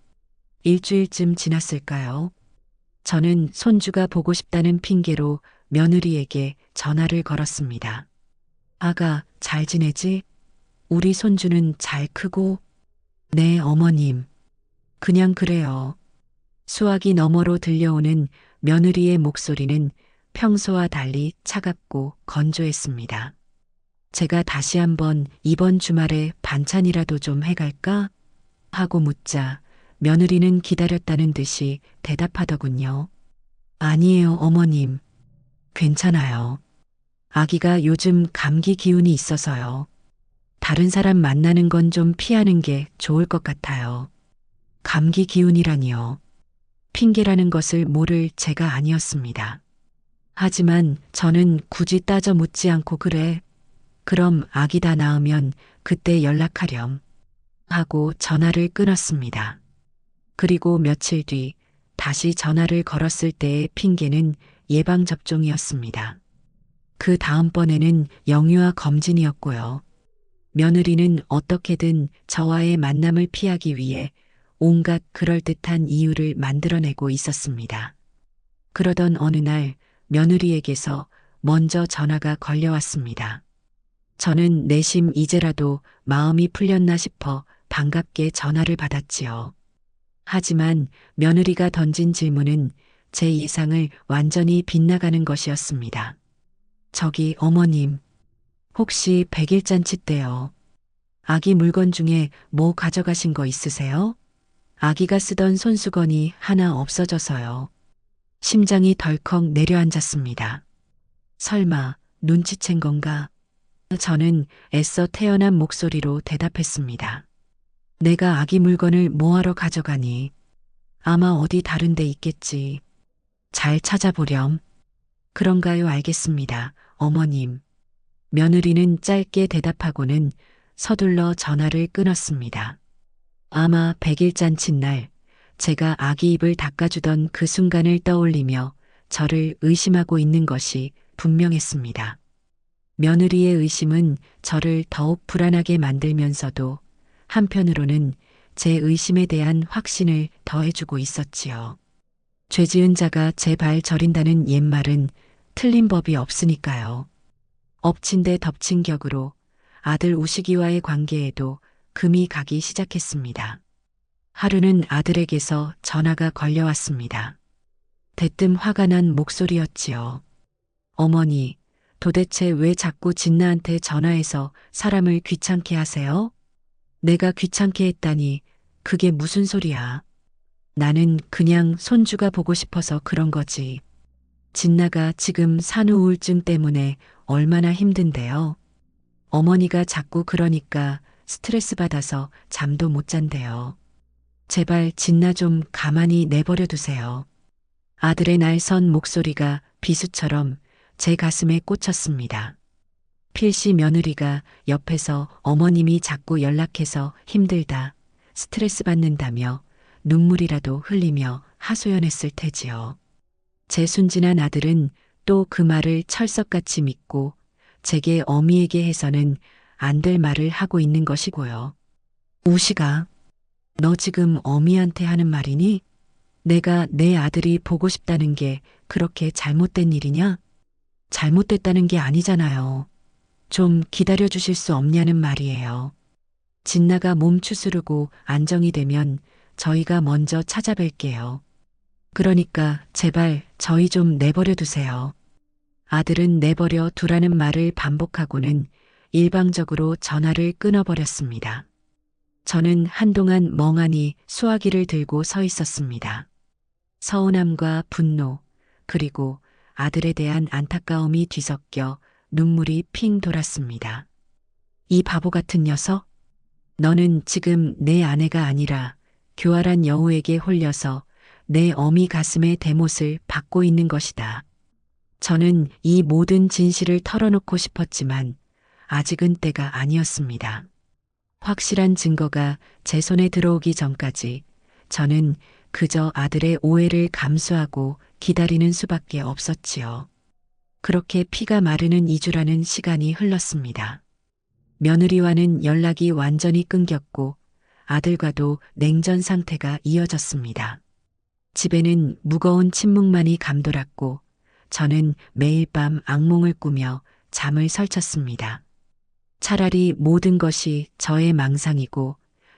일주일쯤 지났을까요? 저는 손주가 보고 싶다는 핑계로 며느리에게 전화를 걸었습니다. 아가, 잘 지내지? 우리 손주는 잘 크고? 네, 어머님. 그냥 그래요. 수화기 너머로 들려오는 며느리의 목소리는 평소와 달리 차갑고 건조했습니다. 제가 다시 한번 이번 주말에 반찬이라도 좀 해갈까? 하고 묻자 며느리는 기다렸다는 듯이 대답하더군요. 아니에요, 어머님. 괜찮아요. 아기가 요즘 감기 기운이 있어서요. 다른 사람 만나는 건 좀 피하는 게 좋을 것 같아요. 감기 기운이라니요. 핑계라는 것을 모를 제가 아니었습니다. 하지만 저는 굳이 따져 묻지 않고 그래. 그럼 아기 다 나으면 그때 연락하렴. 하고 전화를 끊었습니다. 그리고 며칠 뒤 다시 전화를 걸었을 때의 핑계는 예방접종이었습니다. 그 다음번에는 영유아 검진이었고요. 며느리는 어떻게든 저와의 만남을 피하기 위해 온갖 그럴듯한 이유를 만들어내고 있었습니다. 그러던 어느 날 며느리에게서 먼저 전화가 걸려왔습니다. 저는 내심 이제라도 마음이 풀렸나 싶어 반갑게 전화를 받았지요. 하지만 며느리가 던진 질문은 제 예상을 완전히 빗나가는 것이었습니다. 저기 어머님, 혹시 100일 잔치 때요. 아기 물건 중에 뭐 가져가신 거 있으세요? 아기가 쓰던 손수건이 하나 없어져서요. 심장이 덜컥 내려앉았습니다. 설마 눈치챈 건가? 저는 애써 태어난 목소리로 대답했습니다. 내가 아기 물건을 뭐하러 가져가니? 아마 어디 다른 데 있겠지. 잘 찾아보렴. 그런가요? 알겠습니다, 어머님. 며느리는 짧게 대답하고는 서둘러 전화를 끊었습니다. 아마 100일 잔칫날 제가 아기 입을 닦아주던 그 순간을 떠올리며 저를 의심하고 있는 것이 분명했습니다. 며느리의 의심은 저를 더욱 불안하게 만들면서도 한편으로는 제 의심에 대한 확신을 더해주고 있었지요. 죄 지은 자가 제 발 저린다는 옛말은 틀린 법이 없으니까요. 엎친 데 덮친 격으로 아들 우식이와의 관계에도 금이 가기 시작했습니다. 하루는 아들에게서 전화가 걸려왔습니다. 대뜸 화가 난 목소리였지요. 어머니, 도대체 왜 자꾸 진나한테 전화해서 사람을 귀찮게 하세요? 내가 귀찮게 했다니 그게 무슨 소리야. 나는 그냥 손주가 보고 싶어서 그런 거지. 진나가 지금 산후 우울증 때문에 얼마나 힘든데요. 어머니가 자꾸 그러니까 스트레스 받아서 잠도 못 잔대요. 제발 진나 좀 가만히 내버려 두세요. 아들의 날선 목소리가 비수처럼 제 가슴에 꽂혔습니다. 필시 며느리가 옆에서 어머님이 자꾸 연락해서 힘들다, 스트레스 받는다며 눈물이라도 흘리며 하소연했을 테지요. 제 순진한 아들은 또 그 말을 철석같이 믿고 제게 어미에게 해서는 안 될 말을 하고 있는 것이고요. 우시가, 너 지금 어미한테 하는 말이니? 내가 내 아들이 보고 싶다는 게 그렇게 잘못된 일이냐? 잘못됐다는 게 아니잖아요. 좀 기다려 주실 수 없냐는 말이에요. 진나가 몸 추스르고 안정이 되면 저희가 먼저 찾아뵐게요. 그러니까 제발 저희 좀 내버려 두세요. 아들은 내버려 두라는 말을 반복하고는 일방적으로 전화를 끊어버렸습니다. 저는 한동안 멍하니 수화기를 들고 서 있었습니다. 서운함과 분노, 그리고 아들에 대한 안타까움이 뒤섞여 눈물이 핑 돌았습니다. 이 바보 같은 녀석? 너는 지금 내 아내가 아니라 교활한 여우에게 홀려서 내 어미 가슴의 대못을 받고 있는 것이다. 저는 이 모든 진실을 털어놓고 싶었지만 아직은 때가 아니었습니다. 확실한 증거가 제 손에 들어오기 전까지 저는 그저 아들의 오해를 감수하고 기다리는 수밖에 없었지요. 그렇게 피가 마르는 2주라는 시간이 흘렀습니다. 며느리와는 연락이 완전히 끊겼고 아들과도 냉전 상태가 이어졌습니다. 집에는 무거운 침묵만이 감돌았고 저는 매일 밤 악몽을 꾸며 잠을 설쳤습니다. 차라리 모든 것이 저의 망상이고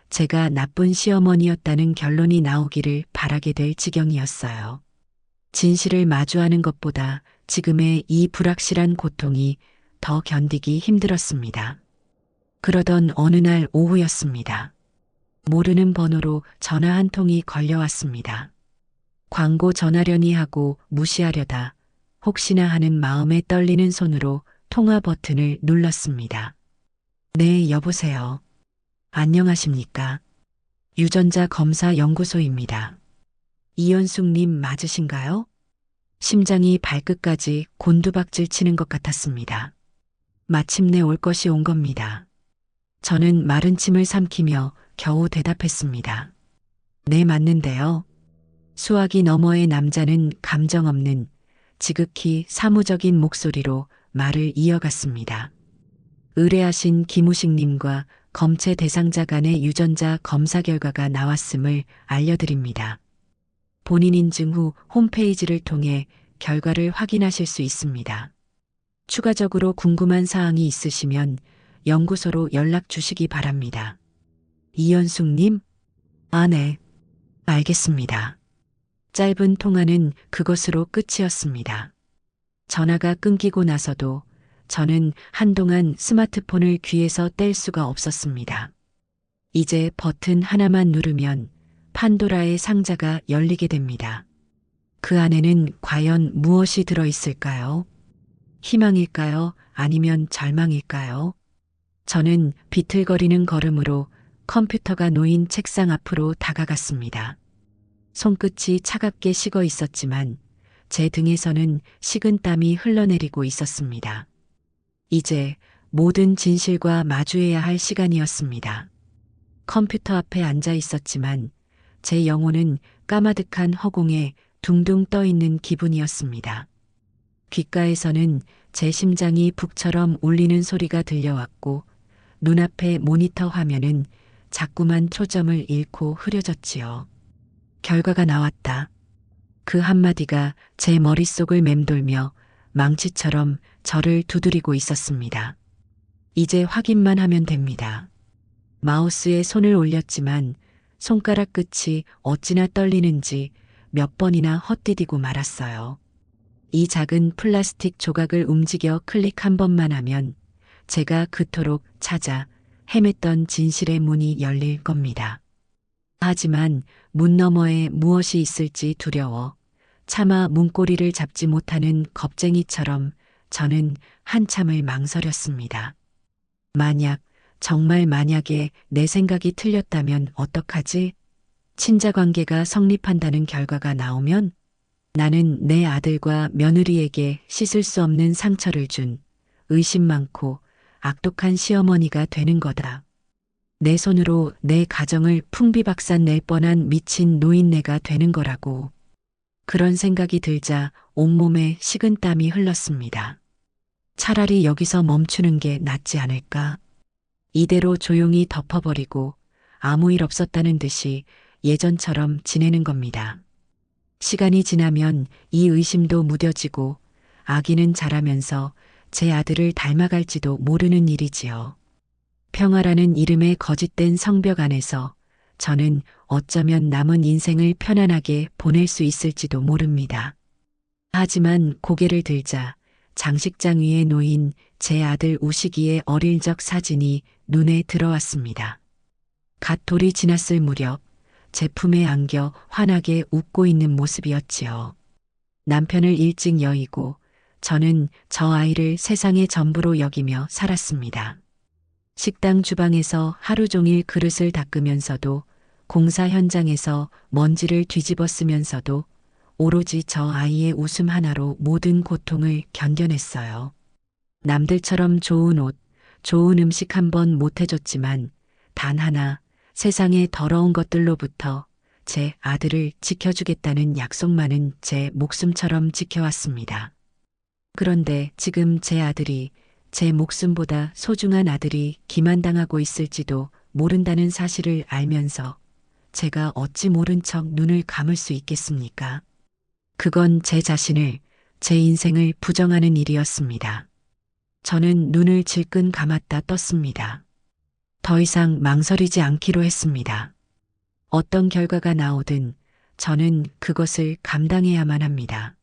제가 나쁜 시어머니였다는 결론이 나오기를 바라게 될 지경이었어요. 진실을 마주하는 것보다 지금의 이 불확실한 고통이 더 견디기 힘들었습니다. 그러던 어느 날 오후였습니다. 모르는 번호로 전화 한 통이 걸려왔습니다. 광고 전화려니 하고 무시하려다 혹시나 하는 마음에 떨리는 손으로 통화 버튼을 눌렀습니다. 네, 여보세요. 안녕하십니까? 유전자 검사 연구소입니다. 이현숙님 맞으신가요? 심장이 발끝까지 곤두박질 치는 것 같았습니다. 마침내 올 것이 온 겁니다. 저는 마른 침을 삼키며 겨우 대답했습니다. 네, 맞는데요. 수화기 너머의 남자는 감정 없는 지극히 사무적인 목소리로 말을 이어갔습니다. 의뢰하신 김우식님과 검체 대상자 간의 유전자 검사 결과가 나왔음을 알려드립니다. 본인 인증 후 홈페이지를 통해 결과를 확인하실 수 있습니다. 추가적으로 궁금한 사항이 있으시면 연구소로 연락 주시기 바랍니다. 이현숙님? 아, 네. 알겠습니다. 짧은 통화는 그것으로 끝이었습니다. 전화가 끊기고 나서도 저는 한동안 스마트폰을 귀에서 뗄 수가 없었습니다. 이제 버튼 하나만 누르면 판도라의 상자가 열리게 됩니다. 그 안에는 과연 무엇이 들어있을까요? 희망일까요? 아니면 절망일까요? 저는 비틀거리는 걸음으로 컴퓨터가 놓인 책상 앞으로 다가갔습니다. 손끝이 차갑게 식어 있었지만 제 등에서는 식은 땀이 흘러내리고 있었습니다. 이제 모든 진실과 마주해야 할 시간이었습니다. 컴퓨터 앞에 앉아 있었지만 제 영혼은 까마득한 허공에 둥둥 떠 있는 기분이었습니다. 귓가에서는 제 심장이 북처럼 울리는 소리가 들려왔고 눈앞의 모니터 화면은 자꾸만 초점을 잃고 흐려졌지요. 결과가 나왔다. 그 한마디가 제 머릿속을 맴돌며 망치처럼 저를 두드리고 있었습니다. 이제 확인만 하면 됩니다. 마우스에 손을 올렸지만 손가락 끝이 어찌나 떨리는지 몇 번이나 헛디디고 말았어요. 이 작은 플라스틱 조각을 움직여 클릭 한 번만 하면 제가 그토록 찾아 헤맸던 진실의 문이 열릴 겁니다. 하지만 문 너머에 무엇이 있을지 두려워 차마 문고리를 잡지 못하는 겁쟁이처럼 저는 한참을 망설였습니다. 만약, 정말 만약에 내 생각이 틀렸다면 어떡하지? 친자 관계가 성립한다는 결과가 나오면 나는 내 아들과 며느리에게 씻을 수 없는 상처를 준 의심 많고 악독한 시어머니가 되는 거다. 내 손으로 내 가정을 풍비박산 낼 뻔한 미친 노인네가 되는 거라고. 그런 생각이 들자 온몸에 식은땀이 흘렀습니다. 차라리 여기서 멈추는 게 낫지 않을까? 이대로 조용히 덮어버리고 아무 일 없었다는 듯이 예전처럼 지내는 겁니다. 시간이 지나면 이 의심도 무뎌지고 아기는 자라면서 제 아들을 닮아갈지도 모르는 일이지요. 평화라는 이름의 거짓된 성벽 안에서 저는 어쩌면 남은 인생을 편안하게 보낼 수 있을지도 모릅니다. 하지만 고개를 들자 장식장 위에 놓인 제 아들 우식이의 어릴 적 사진이 눈에 들어왔습니다. 갓 돌이 지났을 무렵 제품에 안겨 환하게 웃고 있는 모습이었지요. 남편을 일찍 여의고 저는 저 아이를 세상의 전부로 여기며 살았습니다. 식당 주방에서 하루 종일 그릇을 닦으면서도 공사 현장에서 먼지를 뒤집어 쓰면서도 오로지 저 아이의 웃음 하나로 모든 고통을 견뎌냈어요. 남들처럼 좋은 옷, 좋은 음식 한 번 못 해줬지만 단 하나 세상의 더러운 것들로부터 제 아들을 지켜주겠다는 약속만은 제 목숨처럼 지켜왔습니다. 그런데 지금 제 아들이 제 목숨보다 소중한 아들이 기만당하고 있을지도 모른다는 사실을 알면서 제가 어찌 모른 척 눈을 감을 수 있겠습니까? 그건 제 자신을, 제 인생을 부정하는 일이었습니다. 저는 눈을 질끈 감았다 떴습니다. 더 이상 망설이지 않기로 했습니다. 어떤 결과가 나오든 저는 그것을 감당해야만 합니다.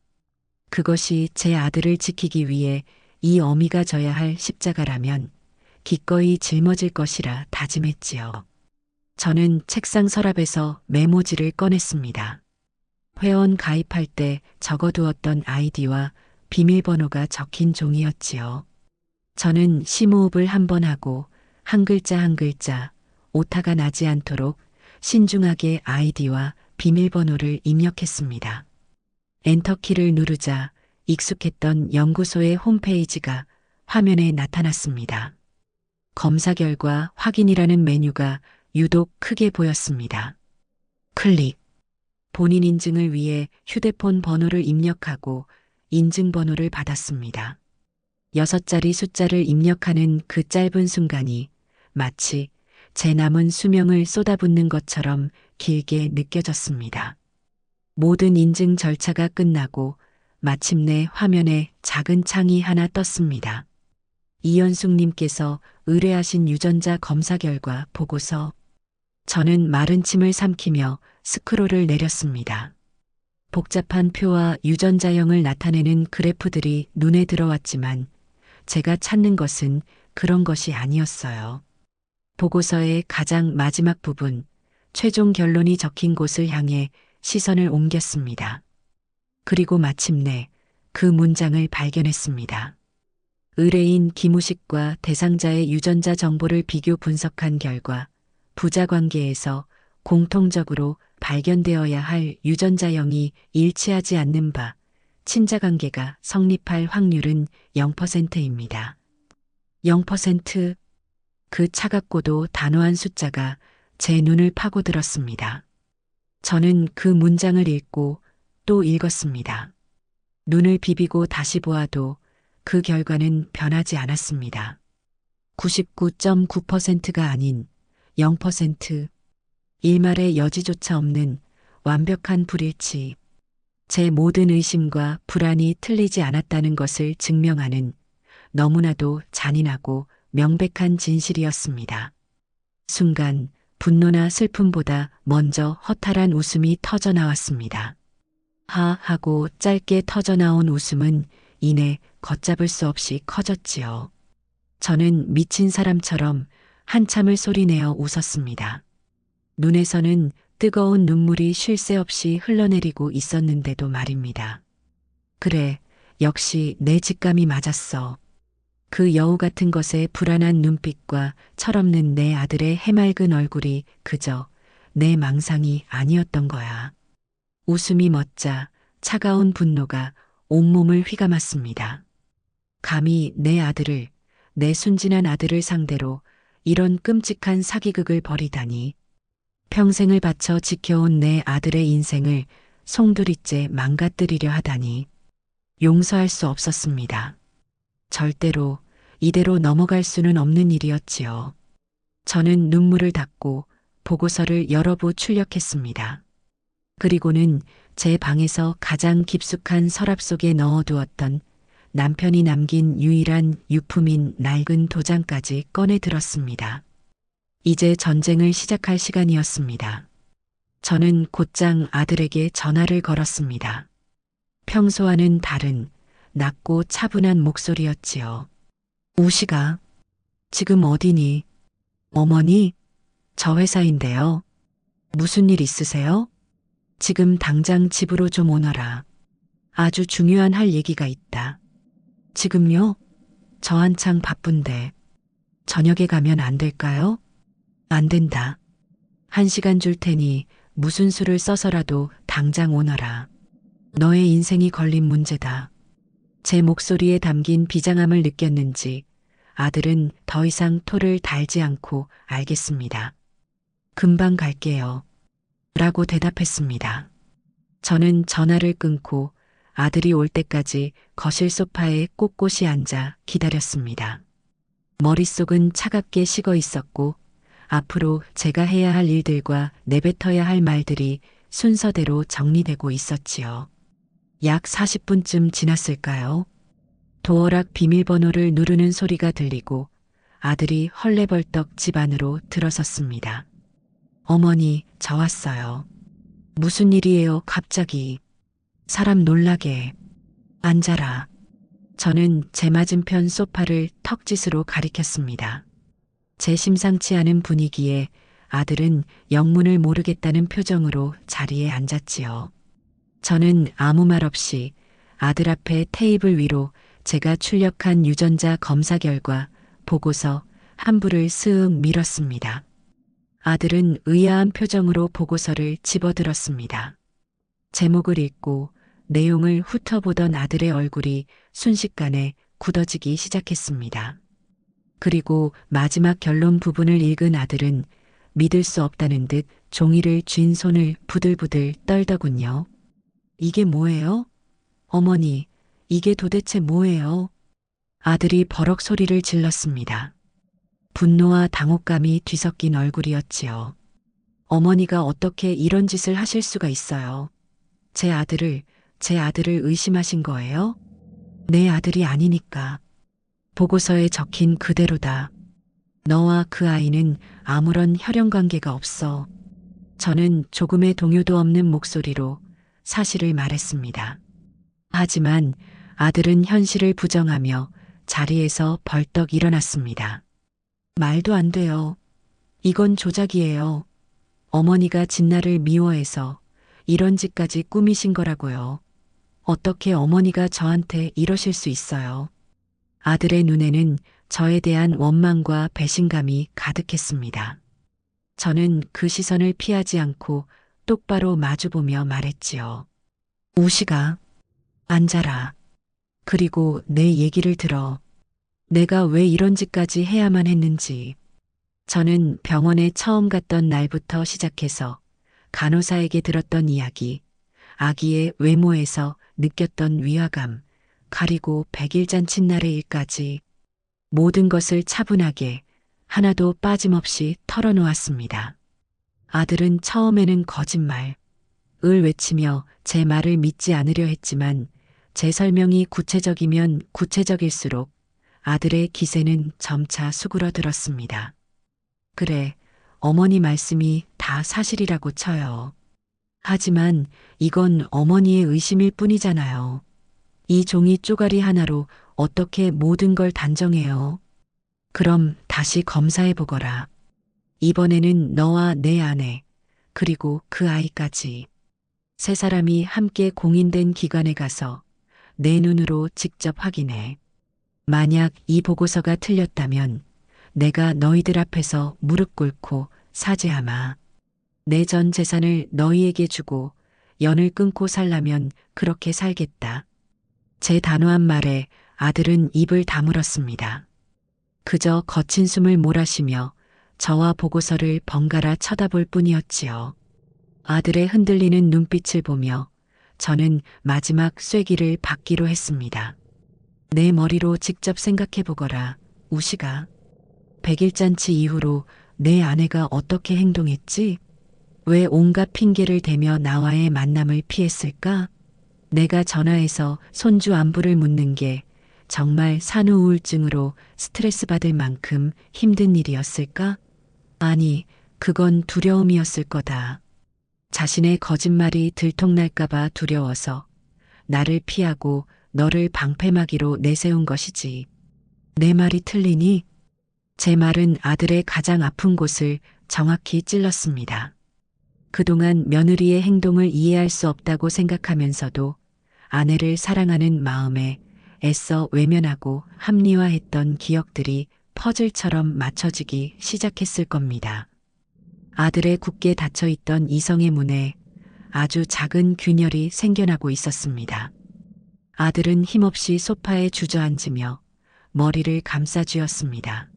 그것이 제 아들을 지키기 위해 이 어미가 져야 할 십자가라면 기꺼이 짊어질 것이라 다짐했지요. 저는 책상 서랍에서 메모지를 꺼냈습니다. 회원 가입할 때 적어두었던 아이디와 비밀번호가 적힌 종이었지요. 저는 심호흡을 한 번 하고 한 글자 한 글자 오타가 나지 않도록 신중하게 아이디와 비밀번호를 입력했습니다. 엔터키를 누르자 익숙했던 연구소의 홈페이지가 화면에 나타났습니다. 검사 결과 확인이라는 메뉴가 유독 크게 보였습니다. 클릭. 본인 인증을 위해 휴대폰 번호를 입력하고 인증번호를 받았습니다. 6자리 숫자를 입력하는 그 짧은 순간이 마치 제 남은 수명을 쏟아붓는 것처럼 길게 느껴졌습니다. 모든 인증 절차가 끝나고 마침내 화면에 작은 창이 하나 떴습니다. 이현숙님께서 의뢰하신 유전자 검사 결과 보고서. 저는 마른 침을 삼키며 스크롤을 내렸습니다. 복잡한 표와 유전자형을 나타내는 그래프들이 눈에 들어왔지만 제가 찾는 것은 그런 것이 아니었어요. 보고서의 가장 마지막 부분, 최종 결론이 적힌 곳을 향해 시선을 옮겼습니다. 그리고 마침내 그 문장을 발견했습니다. 의뢰인 김우식과 대상자의 유전자 정보를 비교 분석한 결과 부자 관계에서 공통적으로 발견되어야 할 유전자형이 일치하지 않는 바 친자 관계가 성립할 확률은 0%입니다. 0%. 그 차갑고도 단호한 숫자가 제 눈을 파고들었습니다. 저는 그 문장을 읽고 또 읽었습니다. 눈을 비비고 다시 보아도 그 결과는 변하지 않았습니다. 99.9%가 아닌 0%. 일말의 여지조차 없는 완벽한 불일치. 제 모든 의심과 불안이 틀리지 않았다는 것을 증명하는 너무나도 잔인하고 명백한 진실이었습니다. 순간 분노나 슬픔보다 먼저 허탈한 웃음이 터져 나왔습니다. 하 하고 짧게 터져 나온 웃음은 이내 걷잡을 수 없이 커졌지요. 저는 미친 사람처럼 한참을 소리내어 웃었습니다. 눈에서는 뜨거운 눈물이 쉴 새 없이 흘러내리고 있었는데도 말입니다. 그래, 역시 내 직감이 맞았어. 그 여우 같은 것의 불안한 눈빛과 철없는 내 아들의 해맑은 얼굴이 그저 내 망상이 아니었던 거야. 웃음이 멎자 차가운 분노가 온몸을 휘감았습니다. 감히 내 아들을, 내 순진한 아들을 상대로 이런 끔찍한 사기극을 벌이다니. 평생을 바쳐 지켜온 내 아들의 인생을 송두리째 망가뜨리려 하다니. 용서할 수 없었습니다. 절대로 이대로 넘어갈 수는 없는 일이었지요. 저는 눈물을 닦고 보고서를 여러 부 출력했습니다. 그리고는 제 방에서 가장 깊숙한 서랍 속에 넣어두었던 남편이 남긴 유일한 유품인 낡은 도장까지 꺼내 들었습니다. 이제 전쟁을 시작할 시간이었습니다. 저는 곧장 아들에게 전화를 걸었습니다. 평소와는 다른 낮고 차분한 목소리였지요. 우시가, 지금 어디니? 어머니, 저 회사인데요. 무슨 일 있으세요? 지금 당장 집으로 좀 오너라. 아주 중요한 할 얘기가 있다. 지금요? 저 한창 바쁜데. 저녁에 가면 안 될까요? 안 된다. 1시간 줄 테니 무슨 수를 써서라도 당장 오너라. 너의 인생이 걸린 문제다. 제 목소리에 담긴 비장함을 느꼈는지 아들은 더 이상 토를 달지 않고 알겠습니다. 금방 갈게요. 라고 대답했습니다. 저는 전화를 끊고 아들이 올 때까지 거실 소파에 꼿꼿이 앉아 기다렸습니다. 머릿속은 차갑게 식어 있었고 앞으로 제가 해야 할 일들과 내뱉어야 할 말들이 순서대로 정리되고 있었지요. 약 40분쯤 지났을까요? 도어락 비밀번호를 누르는 소리가 들리고 아들이 헐레벌떡 집 안으로 들어섰습니다. 어머니, 저 왔어요. 무슨 일이에요, 갑자기. 사람 놀라게. 앉아라. 저는 제 맞은편 소파를 턱짓으로 가리켰습니다. 제 심상치 않은 분위기에 아들은 영문을 모르겠다는 표정으로 자리에 앉았지요. 저는 아무 말 없이 아들 앞에 테이블 위로 제가 출력한 유전자 검사 결과 보고서 한 부를 쓱 밀었습니다. 아들은 의아한 표정으로 보고서를 집어들었습니다. 제목을 읽고 내용을 훑어보던 아들의 얼굴이 순식간에 굳어지기 시작했습니다. 그리고 마지막 결론 부분을 읽은 아들은 믿을 수 없다는 듯 종이를 쥔 손을 부들부들 떨더군요. 이게 뭐예요? 어머니, 이게 도대체 뭐예요? 아들이 버럭 소리를 질렀습니다. 분노와 당혹감이 뒤섞인 얼굴이었지요. 어머니가 어떻게 이런 짓을 하실 수가 있어요? 제 아들을 의심하신 거예요? 내 아들이 아니니까. 보고서에 적힌 그대로다. 너와 그 아이는 아무런 혈연 관계가 없어. 저는 조금의 동요도 없는 목소리로 사실을 말했습니다. 하지만 아들은 현실을 부정하며 자리에서 벌떡 일어났습니다. 말도 안 돼요. 이건 조작이에요. 어머니가 진나를 미워해서 이런 짓까지 꾸미신 거라고요. 어떻게 어머니가 저한테 이러실 수 있어요? 아들의 눈에는 저에 대한 원망과 배신감이 가득했습니다. 저는 그 시선을 피하지 않고 똑바로 마주보며 말했지요. 우시가, 앉아라. 그리고 내 얘기를 들어. 내가 왜 이런 짓까지 해야만 했는지. 저는 병원에 처음 갔던 날부터 시작해서 간호사에게 들었던 이야기, 아기의 외모에서 느꼈던 위화감, 가리고 100일 잔칫날의 일까지 모든 것을 차분하게 하나도 빠짐없이 털어놓았습니다. 아들은 처음에는 거짓말, 을 외치며 제 말을 믿지 않으려 했지만 제 설명이 구체적이면 구체적일수록 아들의 기세는 점차 수그러들었습니다. 그래, 어머니 말씀이 다 사실이라고 쳐요. 하지만 이건 어머니의 의심일 뿐이잖아요. 이 종이 쪼가리 하나로 어떻게 모든 걸 단정해요? 그럼 다시 검사해보거라. 이번에는 너와 내 아내, 그리고 그 아이까지. 세 사람이 함께 공인된 기관에 가서 내 눈으로 직접 확인해. 만약 이 보고서가 틀렸다면 내가 너희들 앞에서 무릎 꿇고 사죄하마. 내 전 재산을 너희에게 주고 연을 끊고 살라면 그렇게 살겠다. 제 단호한 말에 아들은 입을 다물었습니다. 그저 거친 숨을 몰아쉬며 저와 보고서를 번갈아 쳐다볼 뿐이었지요. 아들의 흔들리는 눈빛을 보며 저는 마지막 쐐기를 받기로 했습니다. 내 머리로 직접 생각해 보거라, 우시가. 100일잔치 이후로 내 아내가 어떻게 행동했지? 왜 온갖 핑계를 대며 나와의 만남을 피했을까? 내가 전화해서 손주 안부를 묻는 게 정말 산후 우울증으로 스트레스 받을 만큼 힘든 일이었을까? 아니, 그건 두려움이었을 거다. 자신의 거짓말이 들통날까봐 두려워서 나를 피하고 너를 방패막이로 내세운 것이지. 내 말이 틀리니? 제 말은 아들의 가장 아픈 곳을 정확히 찔렀습니다. 그동안 며느리의 행동을 이해할 수 없다고 생각하면서도 아내를 사랑하는 마음에 애써 외면하고 합리화했던 기억들이 퍼즐처럼 맞춰지기 시작했을 겁니다. 아들의 굳게 닫혀있던 이성의 문에 아주 작은 균열이 생겨나고 있었습니다. 아들은 힘없이 소파에 주저앉으며 머리를 감싸쥐었습니다.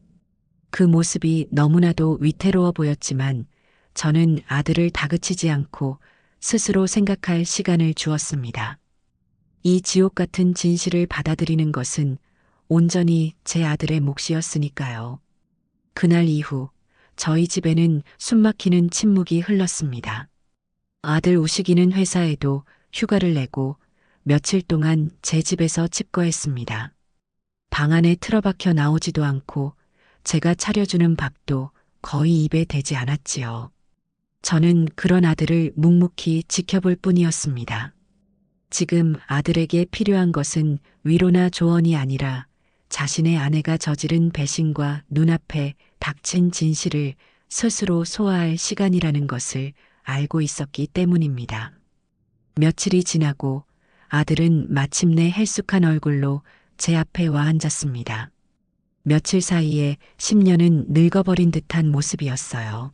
그 모습이 너무나도 위태로워 보였지만 저는 아들을 다그치지 않고 스스로 생각할 시간을 주었습니다. 이 지옥 같은 진실을 받아들이는 것은 온전히 제 아들의 몫이었으니까요. 그날 이후 저희 집에는 숨막히는 침묵이 흘렀습니다. 아들 우식이는 회사에도 휴가를 내고 며칠 동안 제 집에서 칩거했습니다. 방 안에 틀어박혀 나오지도 않고 제가 차려주는 밥도 거의 입에 대지 않았지요. 저는 그런 아들을 묵묵히 지켜볼 뿐이었습니다. 지금 아들에게 필요한 것은 위로나 조언이 아니라 자신의 아내가 저지른 배신과 눈앞에 닥친 진실을 스스로 소화할 시간이라는 것을 알고 있었기 때문입니다. 며칠이 지나고 아들은 마침내 헬쑥한 얼굴로 제 앞에 와 앉았습니다. 며칠 사이에 10년은 늙어버린 듯한 모습이었어요.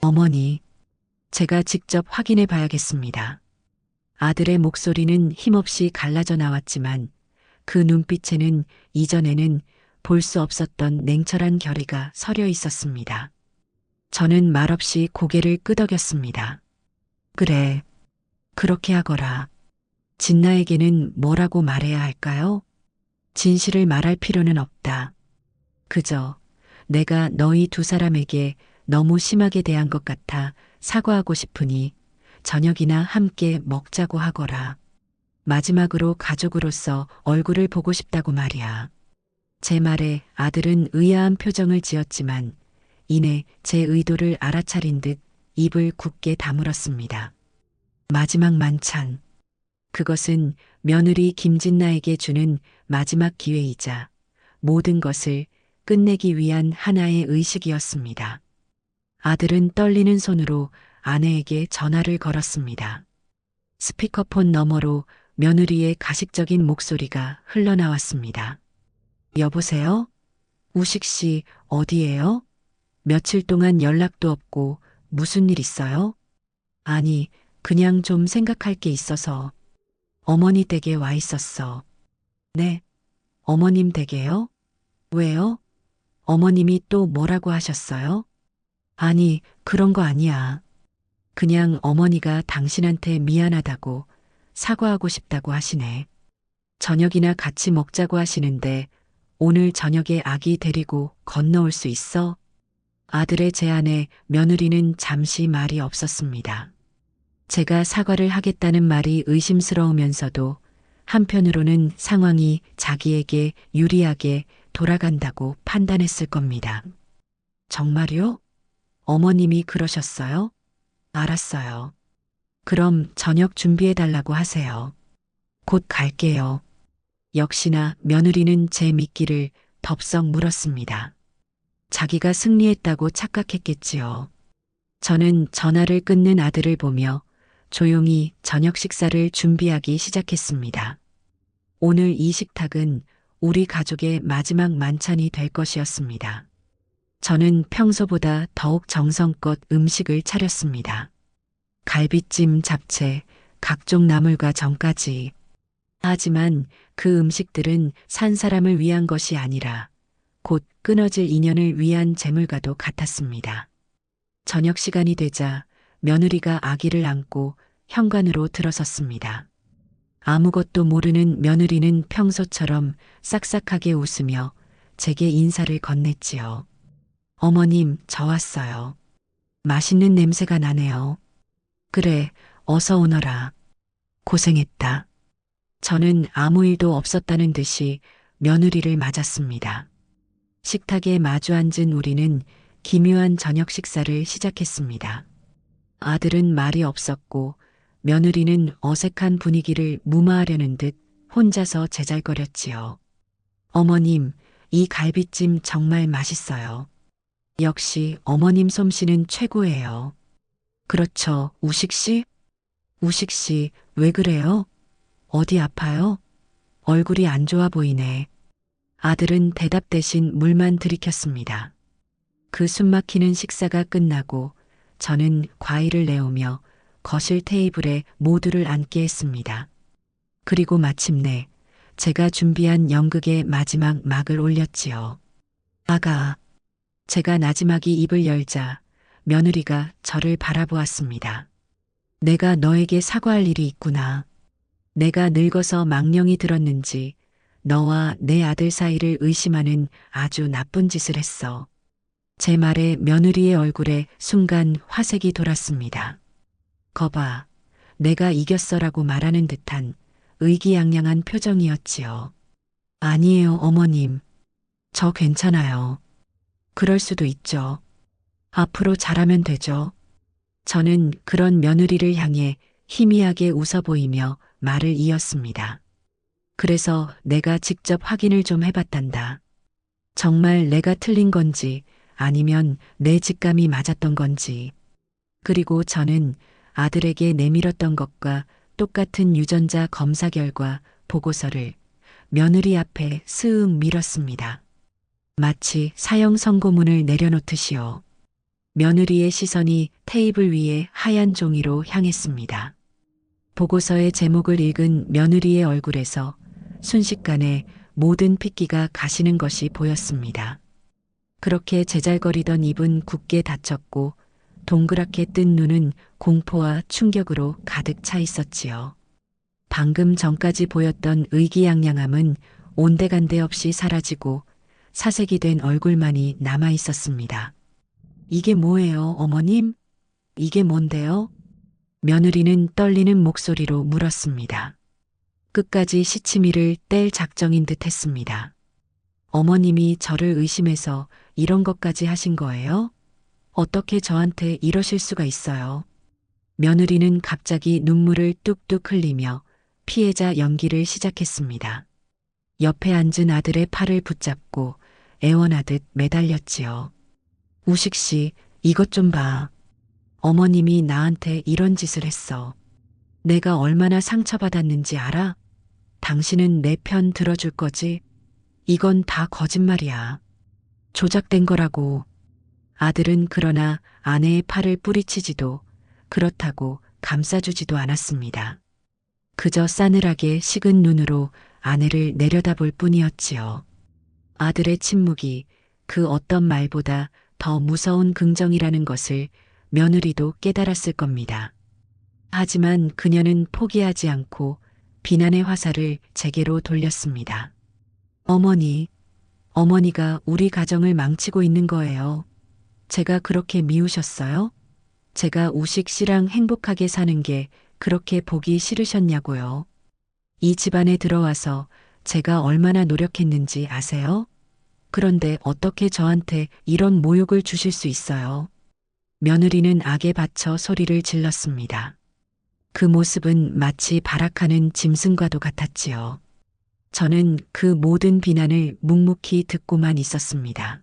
어머니, 제가 직접 확인해 봐야겠습니다. 아들의 목소리는 힘없이 갈라져 나왔지만 그 눈빛에는 이전에는 볼 수 없었던 냉철한 결의가 서려 있었습니다. 저는 말없이 고개를 끄덕였습니다. 그래, 그렇게 하거라. 진나에게는 뭐라고 말해야 할까요? 진실을 말할 필요는 없다. 그저 내가 너희 두 사람에게 너무 심하게 대한 것 같아 사과하고 싶으니 저녁이나 함께 먹자고 하거라. 마지막으로 가족으로서 얼굴을 보고 싶다고 말이야. 제 말에 아들은 의아한 표정을 지었지만 이내 제 의도를 알아차린 듯 입을 굳게 다물었습니다. 마지막 만찬. 그것은 며느리 김진나에게 주는 마지막 기회이자 모든 것을 끝내기 위한 하나의 의식이었습니다. 아들은 떨리는 손으로 아내에게 전화를 걸었습니다. 스피커폰 너머로 며느리의 가식적인 목소리가 흘러나왔습니다. 여보세요? 우식 씨 어디예요? 며칠 동안 연락도 없고 무슨 일 있어요? 아니, 그냥 좀 생각할 게 있어서. 어머니 댁에 와 있었어. 네, 어머님 댁에요? 왜요? 어머님이 또 뭐라고 하셨어요? 아니, 그런 거 아니야. 그냥 어머니가 당신한테 미안하다고 사과하고 싶다고 하시네. 저녁이나 같이 먹자고 하시는데 오늘 저녁에 아기 데리고 건너올 수 있어? 아들의 제안에 며느리는 잠시 말이 없었습니다. 제가 사과를 하겠다는 말이 의심스러우면서도 한편으로는 상황이 자기에게 유리하게 돌아간다고 판단했을 겁니다. 정말요? 어머님이 그러셨어요? 알았어요. 그럼 저녁 준비해달라고 하세요. 곧 갈게요. 역시나 며느리는 제 미끼를 덥석 물었습니다. 자기가 승리했다고 착각했겠지요. 저는 전화를 끊는 아들을 보며 조용히 저녁 식사를 준비하기 시작했습니다. 오늘 이 식탁은 우리 가족의 마지막 만찬이 될 것이었습니다. 저는 평소보다 더욱 정성껏 음식을 차렸습니다. 갈비찜, 잡채, 각종 나물과 전까지. 하지만 그 음식들은 산 사람을 위한 것이 아니라 곧 끊어질 인연을 위한 재물과도 같았습니다. 저녁 시간이 되자 며느리가 아기를 안고 현관으로 들어섰습니다. 아무것도 모르는 며느리는 평소처럼 싹싹하게 웃으며 제게 인사를 건넸지요. 어머님, 저 왔어요. 맛있는 냄새가 나네요. 그래, 어서 오너라. 고생했다. 저는 아무 일도 없었다는 듯이 며느리를 맞았습니다. 식탁에 마주 앉은 우리는 기묘한 저녁 식사를 시작했습니다. 아들은 말이 없었고 며느리는 어색한 분위기를 무마하려는 듯 혼자서 제잘거렸지요. 어머님, 이 갈비찜 정말 맛있어요. 역시 어머님 솜씨는 최고예요. 그렇죠, 우식 씨? 우식 씨, 왜 그래요? 어디 아파요? 얼굴이 안 좋아 보이네. 아들은 대답 대신 물만 들이켰습니다. 그 숨막히는 식사가 끝나고 저는 과일을 내오며 거실 테이블에 모두를 앉게 했습니다. 그리고 마침내 제가 준비한 연극의 마지막 막을 올렸지요. 아가, 제가 나지막이 입을 열자 며느리가 저를 바라보았습니다. 내가 너에게 사과할 일이 있구나. 내가 늙어서 망령이 들었는지 너와 내 아들 사이를 의심하는 아주 나쁜 짓을 했어. 제 말에 며느리의 얼굴에 순간 화색이 돌았습니다. 거봐, 내가 이겼어라고 말하는 듯한 의기양양한 표정이었지요. 아니에요, 어머님. 저 괜찮아요. 그럴 수도 있죠. 앞으로 잘하면 되죠. 저는 그런 며느리를 향해 희미하게 웃어 보이며 말을 이었습니다. 그래서 내가 직접 확인을 좀 해봤단다. 정말 내가 틀린 건지 아니면 내 직감이 맞았던 건지. 그리고 저는 아들에게 내밀었던 것과 똑같은 유전자 검사 결과 보고서를 며느리 앞에 스윽 밀었습니다. 마치 사형 선고문을 내려놓듯이요. 며느리의 시선이 테이블 위에 하얀 종이로 향했습니다. 보고서의 제목을 읽은 며느리의 얼굴에서 순식간에 모든 핏기가 가시는 것이 보였습니다. 그렇게 제잘거리던 입은 굳게 닫혔고 동그랗게 뜬 눈은 공포와 충격으로 가득 차 있었지요. 방금 전까지 보였던 의기양양함은 온데간데 없이 사라지고 사색이 된 얼굴만이 남아 있었습니다. 이게 뭐예요, 어머님? 이게 뭔데요? 며느리는 떨리는 목소리로 물었습니다. 끝까지 시치미를 뗄 작정인 듯 했습니다. 어머님이 저를 의심해서 이런 것까지 하신 거예요? 어떻게 저한테 이러실 수가 있어요? 며느리는 갑자기 눈물을 뚝뚝 흘리며 피해자 연기를 시작했습니다. 옆에 앉은 아들의 팔을 붙잡고 애원하듯 매달렸지요. 우식 씨, 이것 좀 봐. 어머님이 나한테 이런 짓을 했어. 내가 얼마나 상처받았는지 알아? 당신은 내 편 들어줄 거지? 이건 다 거짓말이야. 조작된 거라고. 아들은 그러나 아내의 팔을 뿌리치지도 그렇다고 감싸주지도 않았습니다. 그저 싸늘하게 식은 눈으로 아내를 내려다볼 뿐이었지요. 아들의 침묵이 그 어떤 말보다 더 무서운 긍정이라는 것을 며느리도 깨달았을 겁니다. 하지만 그녀는 포기하지 않고 비난의 화살을 제게로 돌렸습니다. 어머니, 어머니가 우리 가정을 망치고 있는 거예요. 제가 그렇게 미우셨어요? 제가 우식 씨랑 행복하게 사는 게 그렇게 보기 싫으셨냐고요. 이 집안에 들어와서 제가 얼마나 노력했는지 아세요? 그런데 어떻게 저한테 이런 모욕을 주실 수 있어요? 며느리는 악에 받쳐 소리를 질렀습니다. 그 모습은 마치 발악하는 짐승과도 같았지요. 저는 그 모든 비난을 묵묵히 듣고만 있었습니다.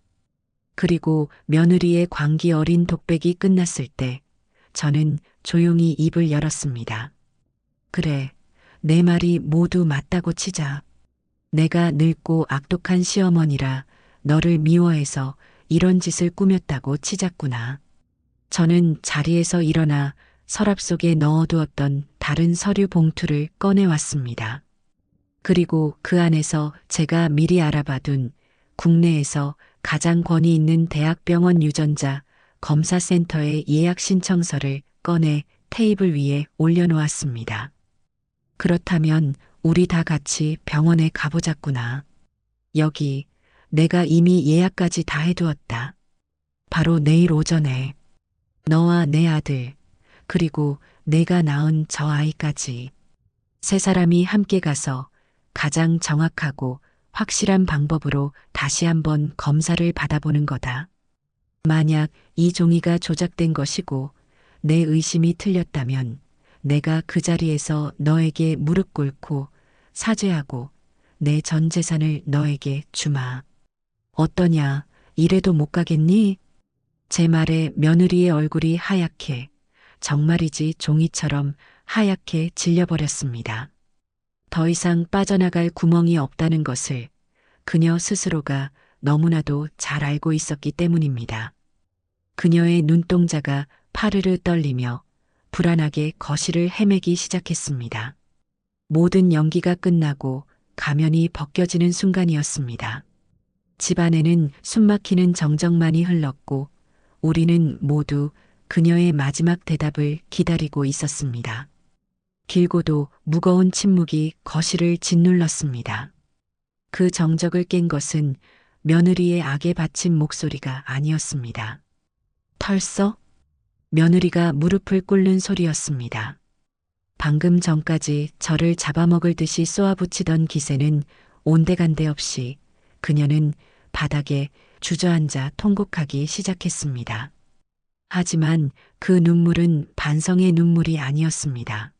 그리고 며느리의 광기 어린 독백이 끝났을 때 저는 조용히 입을 열었습니다. 그래, 내 말이 모두 맞다고 치자. 내가 늙고 악독한 시어머니라 너를 미워해서 이런 짓을 꾸몄다고 치자꾸나. 저는 자리에서 일어나 서랍 속에 넣어두었던 다른 서류 봉투를 꺼내왔습니다. 그리고 그 안에서 제가 미리 알아봐둔 국내에서 가장 권위 있는 대학병원 유전자 검사센터의 예약 신청서를 꺼내 테이블 위에 올려놓았습니다. 그렇다면 우리 다 같이 병원에 가보자꾸나. 여기 내가 이미 예약까지 다 해두었다. 바로 내일 오전에 너와 내 아들 그리고 내가 낳은 저 아이까지 세 사람이 함께 가서 가장 정확하고 확실한 방법으로 다시 한번 검사를 받아보는 거다. 만약 이 종이가 조작된 것이고 내 의심이 틀렸다면 내가 그 자리에서 너에게 무릎 꿇고 사죄하고 내 전 재산을 너에게 주마. 어떠냐? 이래도 못 가겠니? 제 말에 며느리의 얼굴이 하얗게, 정말이지 종이처럼 하얗게 질려버렸습니다. 더 이상 빠져나갈 구멍이 없다는 것을 그녀 스스로가 너무나도 잘 알고 있었기 때문입니다. 그녀의 눈동자가 파르르 떨리며 불안하게 거실을 헤매기 시작했습니다. 모든 연기가 끝나고 가면이 벗겨지는 순간이었습니다. 집안에는 숨막히는 정적만이 흘렀고 우리는 모두 그녀의 마지막 대답을 기다리고 있었습니다. 길고도 무거운 침묵이 거실을 짓눌렀습니다. 그 정적을 깬 것은 며느리의 악에 받친 목소리가 아니었습니다. 털썩? 며느리가 무릎을 꿇는 소리였습니다. 방금 전까지 저를 잡아먹을 듯이 쏘아붙이던 기세는 온데간데 없이 그녀는 바닥에 주저앉아 통곡하기 시작했습니다. 하지만 그 눈물은 반성의 눈물이 아니었습니다.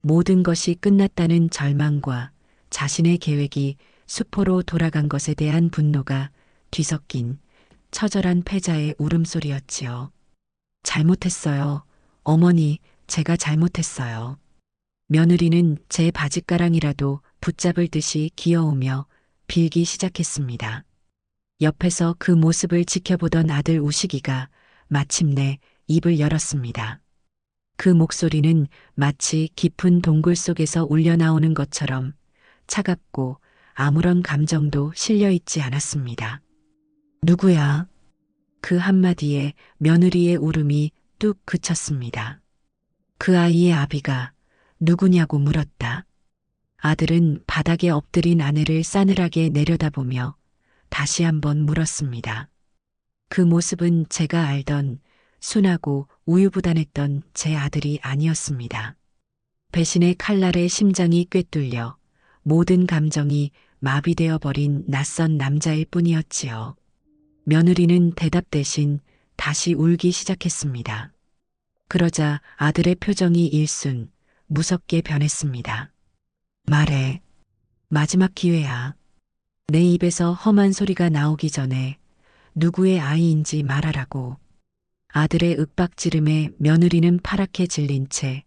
모든 것이 끝났다는 절망과 자신의 계획이 수포로 돌아간 것에 대한 분노가 뒤섞인 처절한 패자의 울음소리였지요. 잘못했어요. 어머니, 제가 잘못했어요. 며느리는 제 바짓가랑이라도 붙잡을 듯이 기어오며 빌기 시작했습니다. 옆에서 그 모습을 지켜보던 아들 우식이가 마침내 입을 열었습니다. 그 목소리는 마치 깊은 동굴 속에서 울려나오는 것처럼 차갑고 아무런 감정도 실려 있지 않았습니다. 누구야? 그 한마디에 며느리의 울음이 뚝 그쳤습니다. 그 아이의 아비가 누구냐고 물었다. 아들은 바닥에 엎드린 아내를 싸늘하게 내려다보며 다시 한번 물었습니다. 그 모습은 제가 알던 순하고 우유부단했던 제 아들이 아니었습니다. 배신의 칼날에 심장이 꿰뚫려 모든 감정이 마비되어 버린 낯선 남자일 뿐이었지요. 며느리는 대답 대신 다시 울기 시작했습니다. 그러자 아들의 표정이 일순 무섭게 변했습니다. 말해. 마지막 기회야. 내 입에서 험한 소리가 나오기 전에 누구의 아이인지 말하라고. 아들의 윽박지름에 며느리는 파랗게 질린 채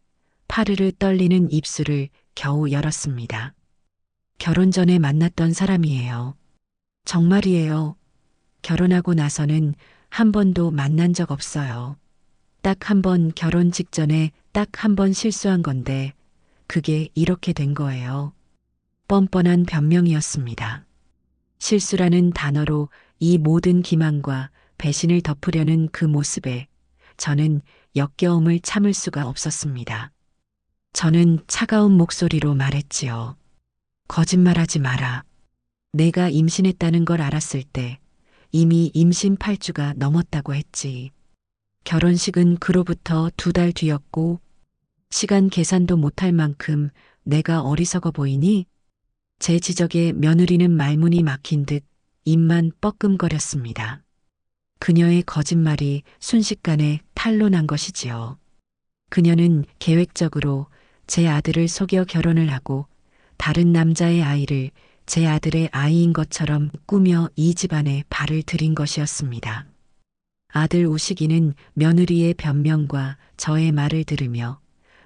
파르르 떨리는 입술을 겨우 열었습니다. 결혼 전에 만났던 사람이에요. 정말이에요. 결혼하고 나서는 한 번도 만난 적 없어요. 딱 한 번 결혼 직전에 딱 한 번 실수한 건데 그게 이렇게 된 거예요. 뻔뻔한 변명이었습니다. 실수라는 단어로 이 모든 기만과 배신을 덮으려는 그 모습에 저는 역겨움을 참을 수가 없었습니다. 저는 차가운 목소리로 말했지요. 거짓말하지 마라. 내가 임신했다는 걸 알았을 때 이미 임신 8주가 넘었다고 했지. 결혼식은 그로부터 2달 뒤였고 시간 계산도 못할 만큼 내가 어리석어 보이니? 제 지적에 며느리는 말문이 막힌 듯 입만 뻐끔거렸습니다. 그녀의 거짓말이 순식간에 탄로난 것이지요. 그녀는 계획적으로 제 아들을 속여 결혼을 하고 다른 남자의 아이를 제 아들의 아이인 것처럼 꾸며 이 집안에 발을 들인 것이었습니다. 아들 우식이는 며느리의 변명과 저의 말을 들으며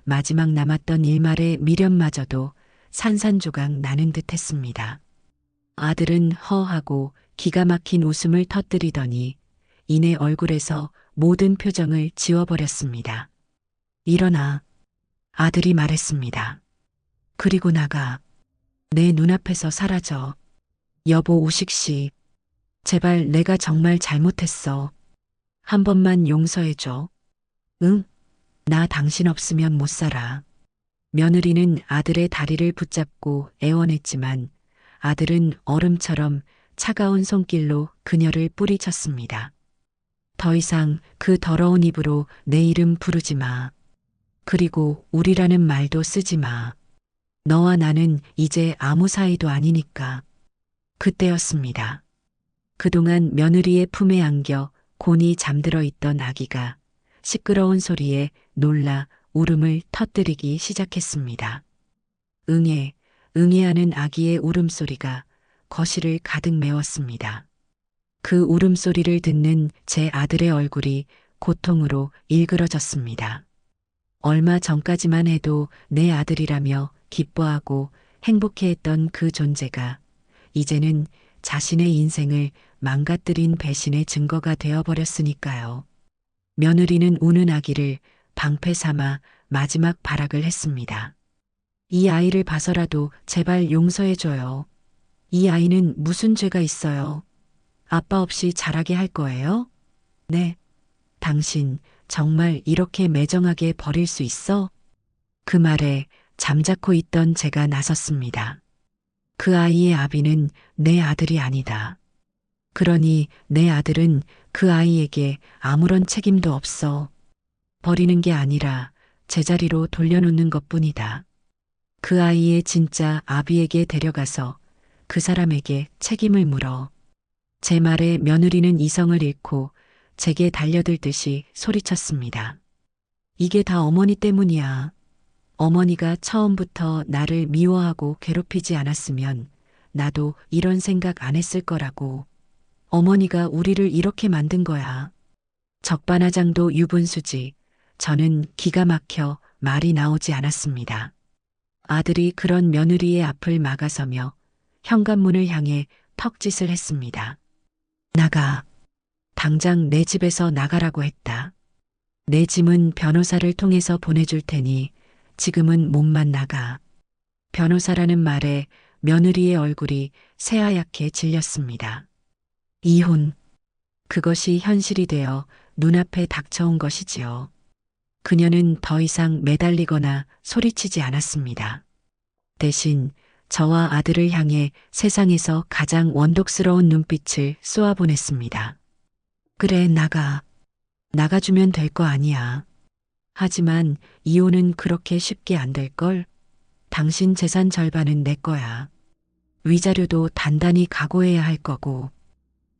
마지막 남았던 일말의 미련마저도 산산조각 나는 듯 했습니다. 아들은 허하고 기가 막힌 웃음을 터뜨리더니 이내 얼굴에서 모든 표정을 지워버렸습니다. 일어나. 아들이 말했습니다. 그리고 나가. 내 눈앞에서 사라져. 여보 우식씨. 제발 내가 정말 잘못했어. 한 번만 용서해줘. 응? 나 당신 없으면 못 살아. 며느리는 아들의 다리를 붙잡고 애원했지만 아들은 얼음처럼 차가운 손길로 그녀를 뿌리쳤습니다. 더 이상 그 더러운 입으로 내 이름 부르지 마. 그리고 우리라는 말도 쓰지 마. 너와 나는 이제 아무 사이도 아니니까. 그때였습니다. 그동안 며느리의 품에 안겨 곤히 잠들어 있던 아기가 시끄러운 소리에 놀라 울음을 터뜨리기 시작했습니다. 응애, 응애하는 아기의 울음소리가 거실을 가득 메웠습니다. 그 울음소리를 듣는 제 아들의 얼굴이 고통으로 일그러졌습니다. 얼마 전까지만 해도 내 아들이라며 기뻐하고 행복해했던 그 존재가 이제는 자신의 인생을 망가뜨린 배신의 증거가 되어버렸으니까요. 며느리는 우는 아기를 방패 삼아 마지막 발악을 했습니다. 이 아이를 봐서라도 제발 용서해줘요. 이 아이는 무슨 죄가 있어요? 아빠 없이 자라게 할 거예요? 네. 당신 정말 이렇게 매정하게 버릴 수 있어? 그 말에 잠자코 있던 제가 나섰습니다. 그 아이의 아비는 내 아들이 아니다. 그러니 내 아들은 그 아이에게 아무런 책임도 없어. 버리는 게 아니라 제자리로 돌려놓는 것뿐이다. 그 아이의 진짜 아비에게 데려가서 그 사람에게 책임을 물어. 제 말에 며느리는 이성을 잃고 제게 달려들듯이 소리쳤습니다. 이게 다 어머니 때문이야. 어머니가 처음부터 나를 미워하고 괴롭히지 않았으면 나도 이런 생각 안 했을 거라고. 어머니가 우리를 이렇게 만든 거야. 적반하장도 유분수지. 저는 기가 막혀 말이 나오지 않았습니다. 아들이 그런 며느리의 앞을 막아서며 현관문을 향해 턱짓을 했습니다. 나가. 당장 내 집에서 나가라고 했다. 내 짐은 변호사를 통해서 보내줄 테니 지금은 몸만 나가. 변호사라는 말에 며느리의 얼굴이 새하얗게 질렸습니다. 이혼. 그것이 현실이 되어 눈앞에 닥쳐온 것이지요. 그녀는 더 이상 매달리거나 소리치지 않았습니다. 대신 저와 아들을 향해 세상에서 가장 원독스러운 눈빛을 쏘아보냈습니다. 그래, 나가. 나가주면 될 거 아니야. 하지만 이혼은 그렇게 쉽게 안 될걸? 당신 재산 절반은 내 거야. 위자료도 단단히 각오해야 할 거고.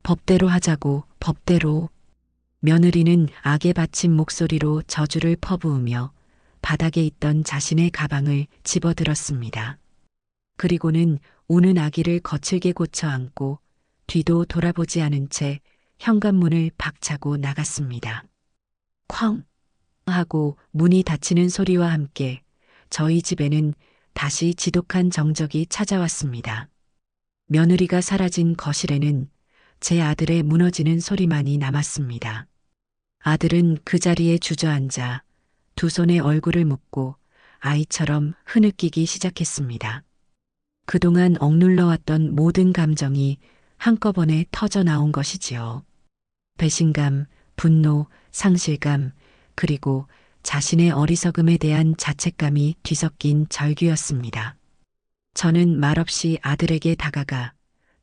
법대로 하자고, 법대로. 며느리는 악에 받친 목소리로 저주를 퍼부으며 바닥에 있던 자신의 가방을 집어들었습니다. 그리고는 우는 아기를 거칠게 고쳐 안고 뒤도 돌아보지 않은 채 현관문을 박차고 나갔습니다. 쾅! 하고 문이 닫히는 소리와 함께 저희 집에는 다시 지독한 정적이 찾아왔습니다. 며느리가 사라진 거실에는 제 아들의 무너지는 소리만이 남았습니다. 아들은 그 자리에 주저앉아 두 손에 얼굴을 묶고 아이처럼 흐느끼기 시작했습니다. 그동안 억눌러왔던 모든 감정이 한꺼번에 터져 나온 것이지요. 배신감, 분노, 상실감, 그리고 자신의 어리석음에 대한 자책감이 뒤섞인 절규였습니다. 저는 말없이 아들에게 다가가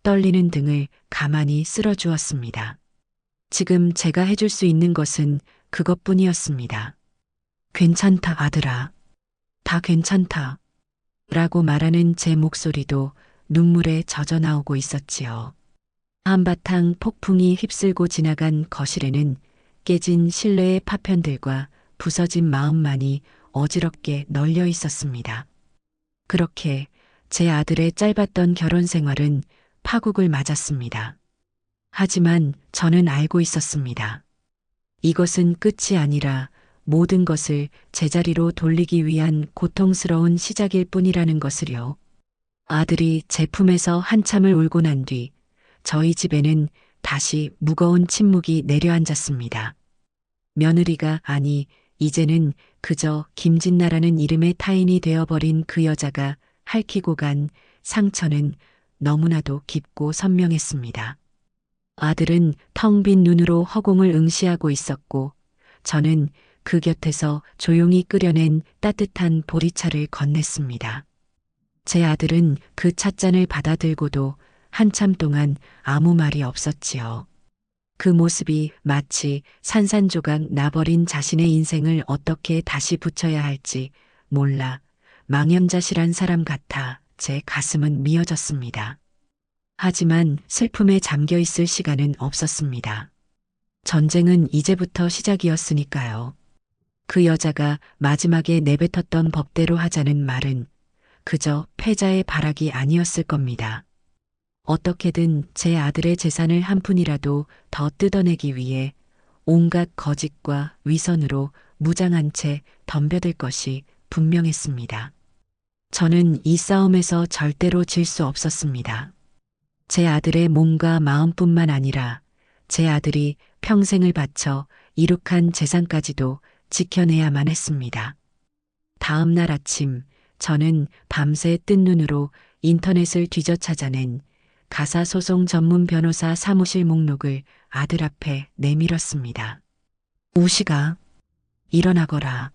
떨리는 등을 가만히 쓸어주었습니다. 지금 제가 해줄 수 있는 것은 그것뿐이었습니다. 괜찮다, 아들아. 다 괜찮다. 라고 말하는 제 목소리도 눈물에 젖어 나오고 있었지요. 한바탕 폭풍이 휩쓸고 지나간 거실에는 깨진 실내의 파편들과 부서진 마음만이 어지럽게 널려 있었습니다. 그렇게 제 아들의 짧았던 결혼 생활은 파국을 맞았습니다. 하지만 저는 알고 있었습니다. 이것은 끝이 아니라 모든 것을 제자리로 돌리기 위한 고통스러운 시작일 뿐이라는 것을요. 아들이 제 품에서 한참을 울고 난 뒤 저희 집에는 다시 무거운 침묵이 내려앉았습니다. 며느리가 아니 이제는 그저 김진나라는 이름의 타인이 되어버린 그 여자가 핥히고 간 상처는 너무나도 깊고 선명했습니다. 아들은 텅 빈 눈으로 허공을 응시하고 있었고 저는 그 곁에서 조용히 끓여낸 따뜻한 보리차를 건넸습니다. 제 아들은 그 찻잔을 받아들고도 한참 동안 아무 말이 없었지요. 그 모습이 마치 산산조각 나버린 자신의 인생을 어떻게 다시 붙여야 할지 몰라 망연자실한 사람 같아 제 가슴은 미어졌습니다. 하지만 슬픔에 잠겨 있을 시간은 없었습니다. 전쟁은 이제부터 시작이었으니까요. 그 여자가 마지막에 내뱉었던 법대로 하자는 말은 그저 패자의 발악이 아니었을 겁니다. 어떻게든 제 아들의 재산을 한 푼이라도 더 뜯어내기 위해 온갖 거짓과 위선으로 무장한 채 덤벼들 것이 분명했습니다. 저는 이 싸움에서 절대로 질 수 없었습니다. 제 아들의 몸과 마음뿐만 아니라 제 아들이 평생을 바쳐 이룩한 재산까지도 지켜내야만 했습니다. 다음 날 아침 저는 밤새 뜬 눈으로 인터넷을 뒤져 찾아낸 가사소송 전문 변호사 사무실 목록을 아들 앞에 내밀었습니다. 우시가, 일어나거라.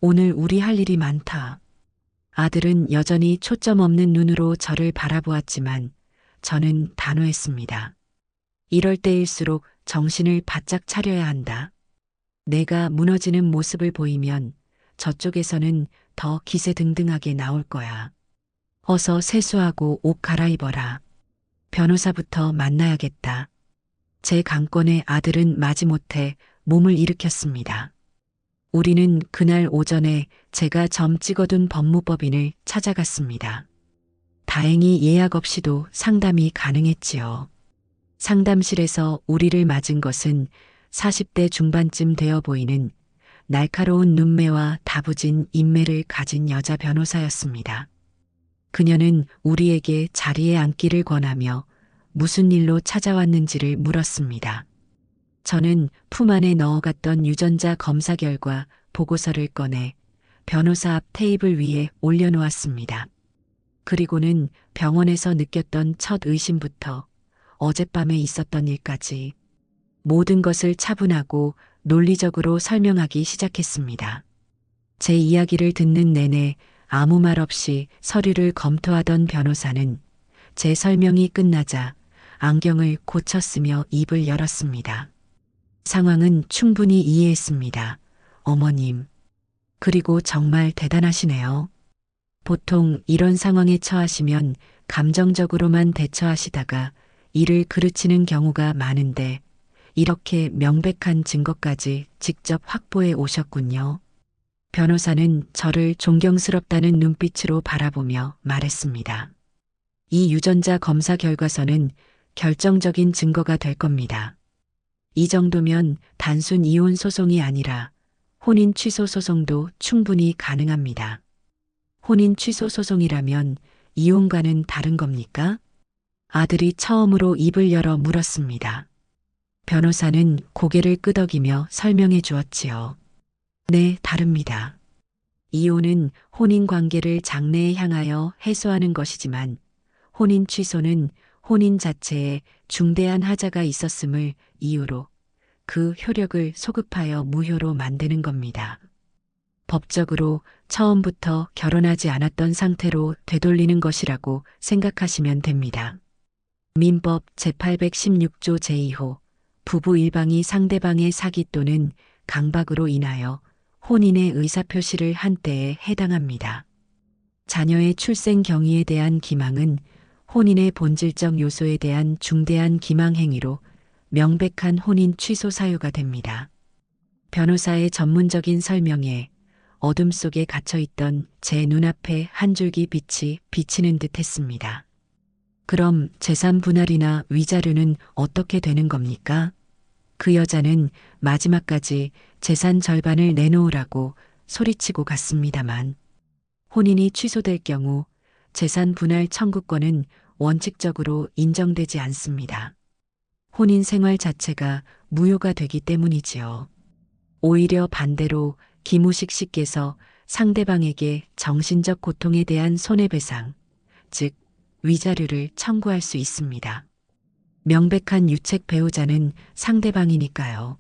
오늘 우리 할 일이 많다. 아들은 여전히 초점 없는 눈으로 저를 바라보았지만 저는 단호했습니다. 이럴 때일수록 정신을 바짝 차려야 한다. 내가 무너지는 모습을 보이면 저쪽에서는 더 기세등등하게 나올 거야. 어서 세수하고 옷 갈아입어라. 변호사부터 만나야겠다. 제 강권에 아들은 마지못해 몸을 일으켰습니다. 우리는 그날 오전에 제가 점 찍어둔 법무법인을 찾아갔습니다. 다행히 예약 없이도 상담이 가능했지요. 상담실에서 우리를 맞은 것은 40대 중반쯤 되어 보이는 날카로운 눈매와 다부진 인매를 가진 여자 변호사였습니다. 그녀는 우리에게 자리에 앉기를 권하며 무슨 일로 찾아왔는지를 물었습니다. 저는 품 안에 넣어갔던 유전자 검사 결과 보고서를 꺼내 변호사 앞 테이블 위에 올려놓았습니다. 그리고는 병원에서 느꼈던 첫 의심부터 어젯밤에 있었던 일까지 모든 것을 차분하고 논리적으로 설명하기 시작했습니다. 제 이야기를 듣는 내내 아무 말 없이 서류를 검토하던 변호사는 제 설명이 끝나자 안경을 고쳤으며 입을 열었습니다. 상황은 충분히 이해했습니다. 어머님. 그리고 정말 대단하시네요. 보통 이런 상황에 처하시면 감정적으로만 대처하시다가 이를 그르치는 경우가 많은데 이렇게 명백한 증거까지 직접 확보해 오셨군요. 변호사는 저를 존경스럽다는 눈빛으로 바라보며 말했습니다. 이 유전자 검사 결과서는 결정적인 증거가 될 겁니다. 이 정도면 단순 이혼 소송이 아니라 혼인 취소 소송도 충분히 가능합니다. 혼인 취소 소송이라면 이혼과는 다른 겁니까? 아들이 처음으로 입을 열어 물었습니다. 변호사는 고개를 끄덕이며 설명해 주었지요. 네, 다릅니다. 이혼은 혼인 관계를 장래에 향하여 해소하는 것이지만 혼인 취소는 혼인 자체에 중대한 하자가 있었음을 이유로 그 효력을 소급하여 무효로 만드는 겁니다. 법적으로 처음부터 결혼하지 않았던 상태로 되돌리는 것이라고 생각하시면 됩니다. 민법 제816조 제2호 부부 일방이 상대방의 사기 또는 강박으로 인하여 혼인의 의사표시를 한 때에 해당합니다. 자녀의 출생 경위에 대한 기망은 혼인의 본질적 요소에 대한 중대한 기망 행위로 명백한 혼인 취소 사유가 됩니다. 변호사의 전문적인 설명에 어둠 속에 갇혀있던 제 눈앞에 한 줄기 빛이 비치는 듯 했습니다. 그럼 재산 분할이나 위자료는 어떻게 되는 겁니까? 그 여자는 마지막까지 재산 절반을 내놓으라고 소리치고 갔습니다만 혼인이 취소될 경우 재산 분할 청구권은 원칙적으로 인정되지 않습니다. 혼인 생활 자체가 무효가 되기 때문이지요. 오히려 반대로 김우식 씨께서 상대방에게 정신적 고통에 대한 손해배상, 즉 위자료를 청구할 수 있습니다. 명백한 유책 배우자는 상대방이니까요.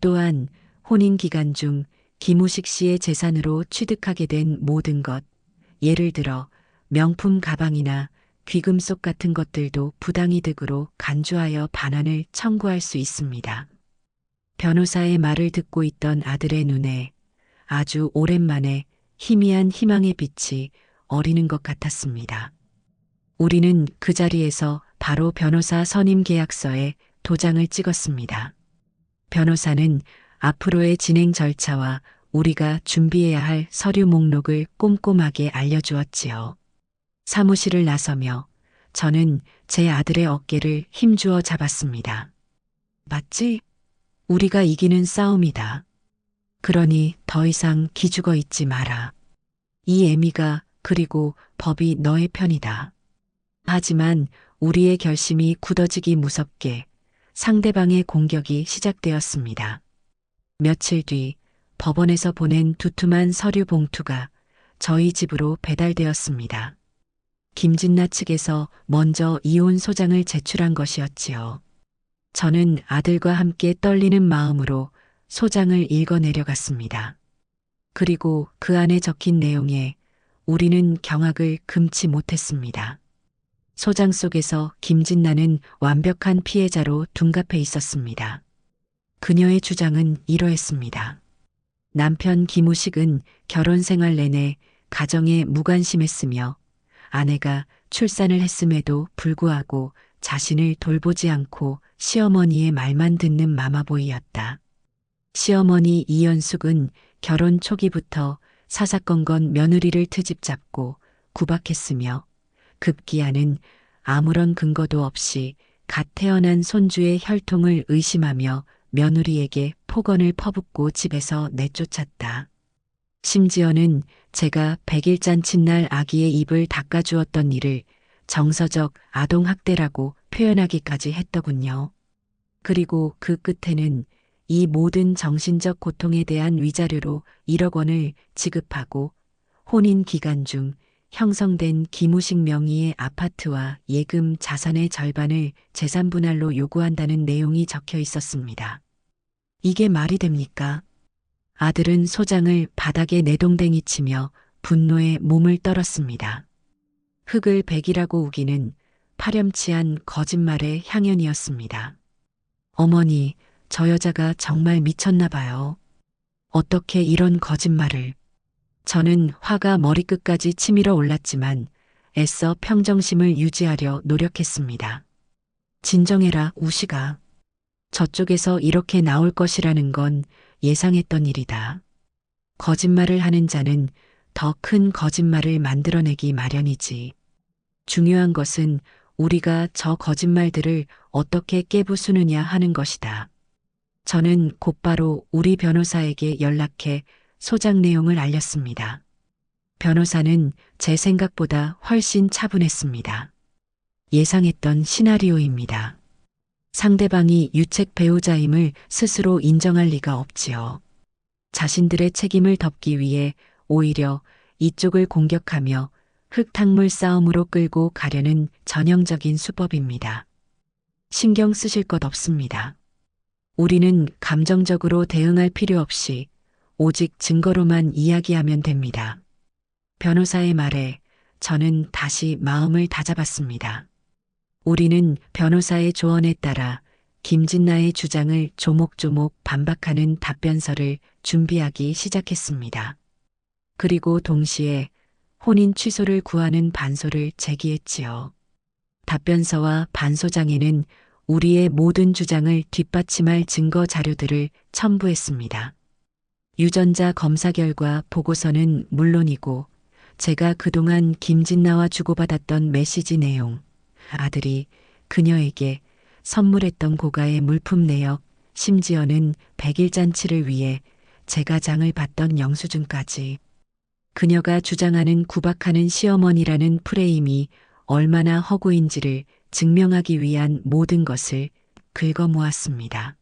또한 혼인 기간 중 김우식 씨의 재산으로 취득하게 된 모든 것, 예를 들어 명품 가방이나 귀금속 같은 것들도 부당이득으로 간주하여 반환을 청구할 수 있습니다. 변호사의 말을 듣고 있던 아들의 눈에 아주 오랜만에 희미한 희망의 빛이 어리는 것 같았습니다. 우리는 그 자리에서 바로 변호사 선임 계약서에 도장을 찍었습니다. 변호사는 앞으로의 진행 절차와 우리가 준비해야 할 서류 목록을 꼼꼼하게 알려주었지요. 사무실을 나서며 저는 제 아들의 어깨를 힘주어 잡았습니다. 맞지? 우리가 이기는 싸움이다. 그러니 더 이상 기죽어 있지 마라. 이 애미가 그리고 법이 너의 편이다. 하지만 우리의 결심이 굳어지기 무섭게 상대방의 공격이 시작되었습니다. 며칠 뒤 법원에서 보낸 두툼한 서류 봉투가 저희 집으로 배달되었습니다. 김진나 측에서 먼저 이혼 소장을 제출한 것이었지요. 저는 아들과 함께 떨리는 마음으로 소장을 읽어 내려갔습니다. 그리고 그 안에 적힌 내용에 우리는 경악을 금치 못했습니다. 소장 속에서 김진나는 완벽한 피해자로 둔갑해 있었습니다. 그녀의 주장은 이러했습니다. 남편 김우식은 결혼 생활 내내 가정에 무관심했으며 아내가 출산을 했음에도 불구하고 자신을 돌보지 않고 시어머니의 말만 듣는 마마보이였다. 시어머니 이연숙은 결혼 초기부터 사사건건 며느리를 트집잡고 구박했으며 급기야는 아무런 근거도 없이 갓 태어난 손주의 혈통을 의심하며 며느리에게 폭언을 퍼붓고 집에서 내쫓았다. 심지어는 제가 100일 잔칫날 아기의 입을 닦아주었던 일을 정서적 아동학대라고 표현하기까지 했더군요. 그리고 그 끝에는 이 모든 정신적 고통에 대한 위자료로 1억 원을 지급하고 혼인 기간 중 형성된 김우식 명의의 아파트와 예금 자산의 절반을 재산분할로 요구한다는 내용이 적혀 있었습니다. 이게 말이 됩니까? 아들은 소장을 바닥에 내동댕이 치며 분노에 몸을 떨었습니다. 흙을 백이라고 우기는 파렴치한 거짓말의 향연이었습니다. 어머니, 저 여자가 정말 미쳤나 봐요. 어떻게 이런 거짓말을. 저는 화가 머리끝까지 치밀어 올랐지만 애써 평정심을 유지하려 노력했습니다. 진정해라, 우식아. 저쪽에서 이렇게 나올 것이라는 건 예상했던 일이다. 거짓말을 하는 자는 더 큰 거짓말을 만들어내기 마련이지. 중요한 것은 우리가 저 거짓말들을 어떻게 깨부수느냐 하는 것이다. 저는 곧바로 우리 변호사에게 연락해 소장 내용을 알렸습니다. 변호사는 제 생각보다 훨씬 차분했습니다. 예상했던 시나리오입니다. 상대방이 유책 배우자임을 스스로 인정할 리가 없지요. 자신들의 책임을 덮기 위해 오히려 이쪽을 공격하며 흙탕물 싸움으로 끌고 가려는 전형적인 수법입니다. 신경 쓰실 것 없습니다. 우리는 감정적으로 대응할 필요 없이 오직 증거로만 이야기하면 됩니다. 변호사의 말에 저는 다시 마음을 다잡았습니다. 우리는 변호사의 조언에 따라 김진나의 주장을 조목조목 반박하는 답변서를 준비하기 시작했습니다. 그리고 동시에 혼인 취소를 구하는 반소를 제기했지요. 답변서와 반소장에는 우리의 모든 주장을 뒷받침할 증거 자료들을 첨부했습니다. 유전자 검사 결과 보고서는 물론이고 제가 그동안 김진나와 주고받았던 메시지 내용, 아들이 그녀에게 선물했던 고가의 물품 내역, 심지어는 100일 잔치를 위해 제가 장을 봤던 영수증까지. 그녀가 주장하는 구박하는 시어머니라는 프레임이 얼마나 허구인지를 증명하기 위한 모든 것을 긁어 모았습니다.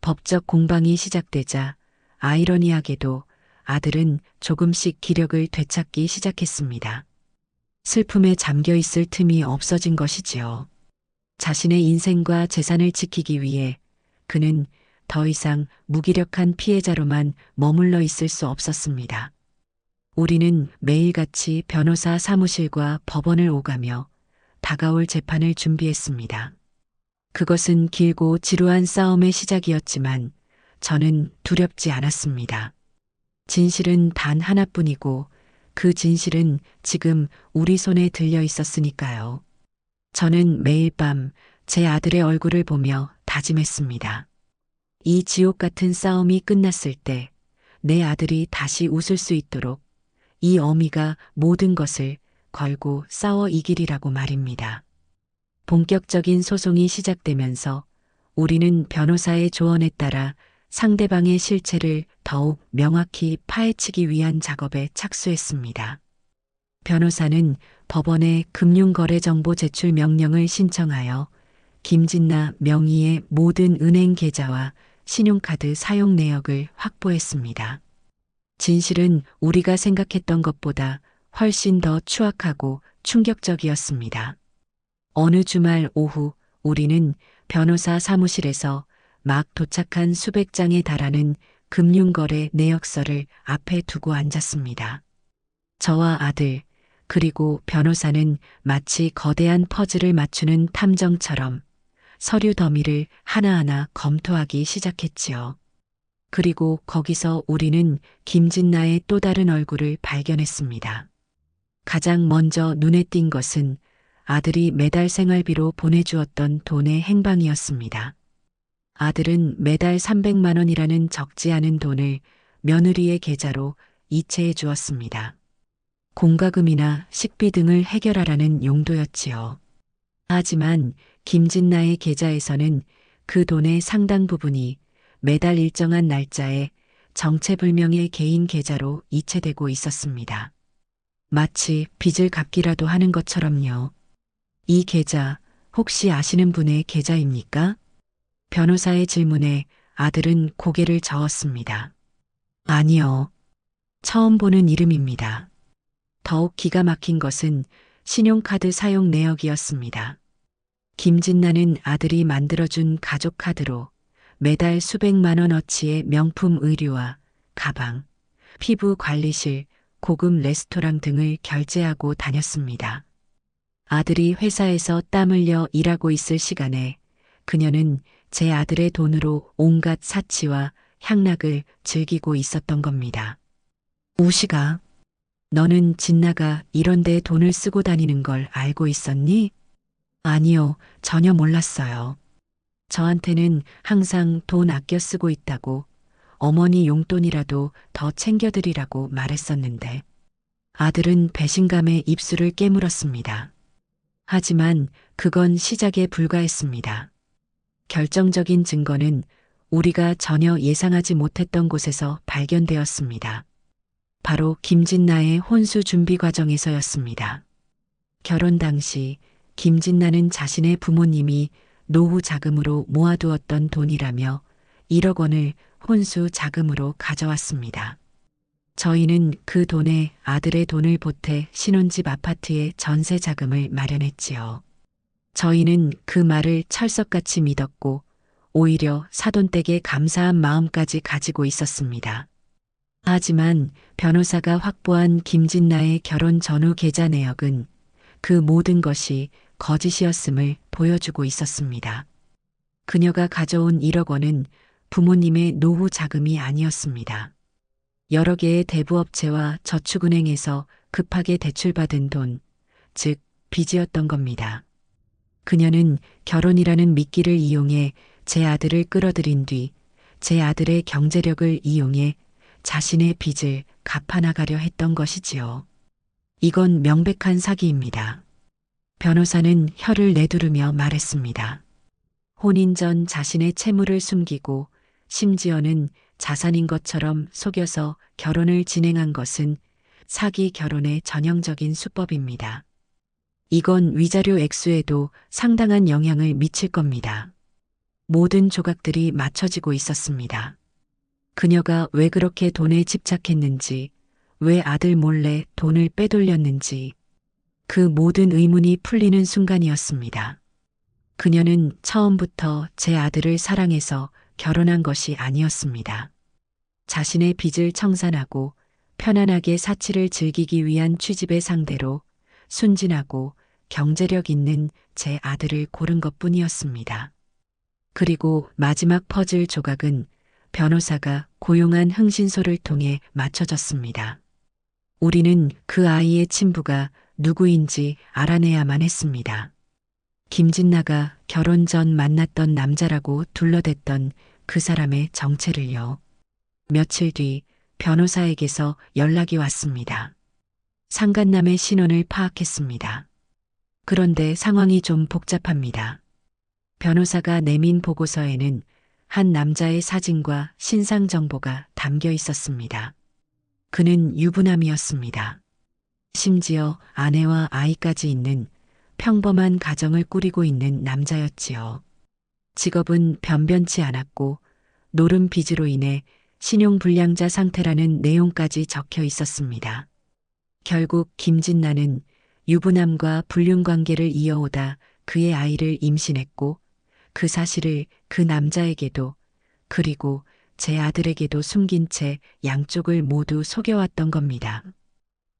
법적 공방이 시작되자 아이러니하게도 아들은 조금씩 기력을 되찾기 시작했습니다. 슬픔에 잠겨 있을 틈이 없어진 것이지요. 자신의 인생과 재산을 지키기 위해 그는 더 이상 무기력한 피해자로만 머물러 있을 수 없었습니다. 우리는 매일같이 변호사 사무실과 법원을 오가며 다가올 재판을 준비했습니다. 그것은 길고 지루한 싸움의 시작이었지만 저는 두렵지 않았습니다. 진실은 단 하나뿐이고 그 진실은 지금 우리 손에 들려 있었으니까요. 저는 매일 밤 제 아들의 얼굴을 보며 다짐했습니다. 이 지옥 같은 싸움이 끝났을 때 내 아들이 다시 웃을 수 있도록 이 어미가 모든 것을 걸고 싸워 이기리라고 말입니다. 본격적인 소송이 시작되면서 우리는 변호사의 조언에 따라 상대방의 실체를 더욱 명확히 파헤치기 위한 작업에 착수했습니다. 변호사는 법원에 금융거래정보 제출 명령을 신청하여 김진나 명의의 모든 은행 계좌와 신용카드 사용 내역을 확보했습니다. 진실은 우리가 생각했던 것보다 훨씬 더 추악하고 충격적이었습니다. 어느 주말 오후 우리는 변호사 사무실에서 막 도착한 수백 장에 달하는 금융거래 내역서를 앞에 두고 앉았습니다. 저와 아들, 그리고 변호사는 마치 거대한 퍼즐을 맞추는 탐정처럼 서류 더미를 하나하나 검토하기 시작했지요. 그리고 거기서 우리는 김진나의 또 다른 얼굴을 발견했습니다. 가장 먼저 눈에 띈 것은 아들이 매달 생활비로 보내주었던 돈의 행방이었습니다. 아들은 매달 300만 원이라는 적지 않은 돈을 며느리의 계좌로 이체해 주었습니다. 공과금이나 식비 등을 해결하라는 용도였지요. 하지만 김진나의 계좌에서는 그 돈의 상당 부분이 매달 일정한 날짜에 정체불명의 개인 계좌로 이체되고 있었습니다. 마치 빚을 갚기라도 하는 것처럼요. 이 계좌 혹시 아시는 분의 계좌입니까? 변호사의 질문에 아들은 고개를 저었습니다. 아니요. 처음 보는 이름입니다. 더욱 기가 막힌 것은 신용카드 사용 내역이었습니다. 김진나는 아들이 만들어준 가족카드로 매달 수백만 원어치의 명품 의류와 가방, 피부 관리실, 고급 레스토랑 등을 결제하고 다녔습니다. 아들이 회사에서 땀 흘려 일하고 있을 시간에 그녀는 제 아들의 돈으로 온갖 사치와 향락을 즐기고 있었던 겁니다. 우시가, 너는 진나가 이런 데 돈을 쓰고 다니는 걸 알고 있었니? 아니요, 전혀 몰랐어요. 저한테는 항상 돈 아껴 쓰고 있다고 어머니 용돈이라도 더 챙겨드리라고 말했었는데 아들은 배신감에 입술을 깨물었습니다. 하지만 그건 시작에 불과했습니다. 결정적인 증거는 우리가 전혀 예상하지 못했던 곳에서 발견되었습니다. 바로 김진나의 혼수 준비 과정에서였습니다. 결혼 당시 김진나는 자신의 부모님이 노후 자금으로 모아두었던 돈이라며 1억 원을 혼수 자금으로 가져왔습니다. 저희는 그 돈에 아들의 돈을 보태 신혼집 아파트의 전세 자금을 마련했지요. 저희는 그 말을 철석같이 믿었고 오히려 사돈댁에 감사한 마음까지 가지고 있었습니다. 하지만 변호사가 확보한 김진나의 결혼 전후 계좌 내역은 그 모든 것이 거짓이었음을 보여주고 있었습니다. 그녀가 가져온 1억 원은 부모님의 노후 자금이 아니었습니다. 여러 개의 대부업체와 저축은행에서 급하게 대출받은 돈, 즉 빚이었던 겁니다. 그녀는 결혼이라는 미끼를 이용해 제 아들을 끌어들인 뒤 제 아들의 경제력을 이용해 자신의 빚을 갚아나가려 했던 것이지요. 이건 명백한 사기입니다. 변호사는 혀를 내두르며 말했습니다. 혼인 전 자신의 채무를 숨기고 심지어는 자산인 것처럼 속여서 결혼을 진행한 것은 사기 결혼의 전형적인 수법입니다. 이건 위자료 액수에도 상당한 영향을 미칠 겁니다. 모든 조각들이 맞춰지고 있었습니다. 그녀가 왜 그렇게 돈에 집착했는지, 왜 아들 몰래 돈을 빼돌렸는지, 그 모든 의문이 풀리는 순간이었습니다. 그녀는 처음부터 제 아들을 사랑해서 결혼한 것이 아니었습니다. 자신의 빚을 청산하고 편안하게 사치를 즐기기 위한 취집의 상대로 순진하고 경제력 있는 제 아들을 고른 것뿐이었습니다. 그리고 마지막 퍼즐 조각은 변호사가 고용한 흥신소를 통해 맞춰졌습니다. 우리는 그 아이의 친부가 누구인지 알아내야만 했습니다. 김진나가 결혼 전 만났던 남자라고 둘러댔던 그 사람의 정체를요. 며칠 뒤 변호사에게서 연락이 왔습니다. 상간남의 신원을 파악했습니다. 그런데 상황이 좀 복잡합니다. 변호사가 내민 보고서에는 한 남자의 사진과 신상 정보가 담겨 있었습니다. 그는 유부남이었습니다. 심지어 아내와 아이까지 있는 평범한 가정을 꾸리고 있는 남자였지요. 직업은 변변치 않았고 노름 빚으로 인해 신용불량자 상태라는 내용까지 적혀 있었습니다. 결국 김진나는 유부남과 불륜관계를 이어오다 그의 아이를 임신했고 그 사실을 그 남자에게도 그리고 제 아들에게도 숨긴 채 양쪽을 모두 속여왔던 겁니다.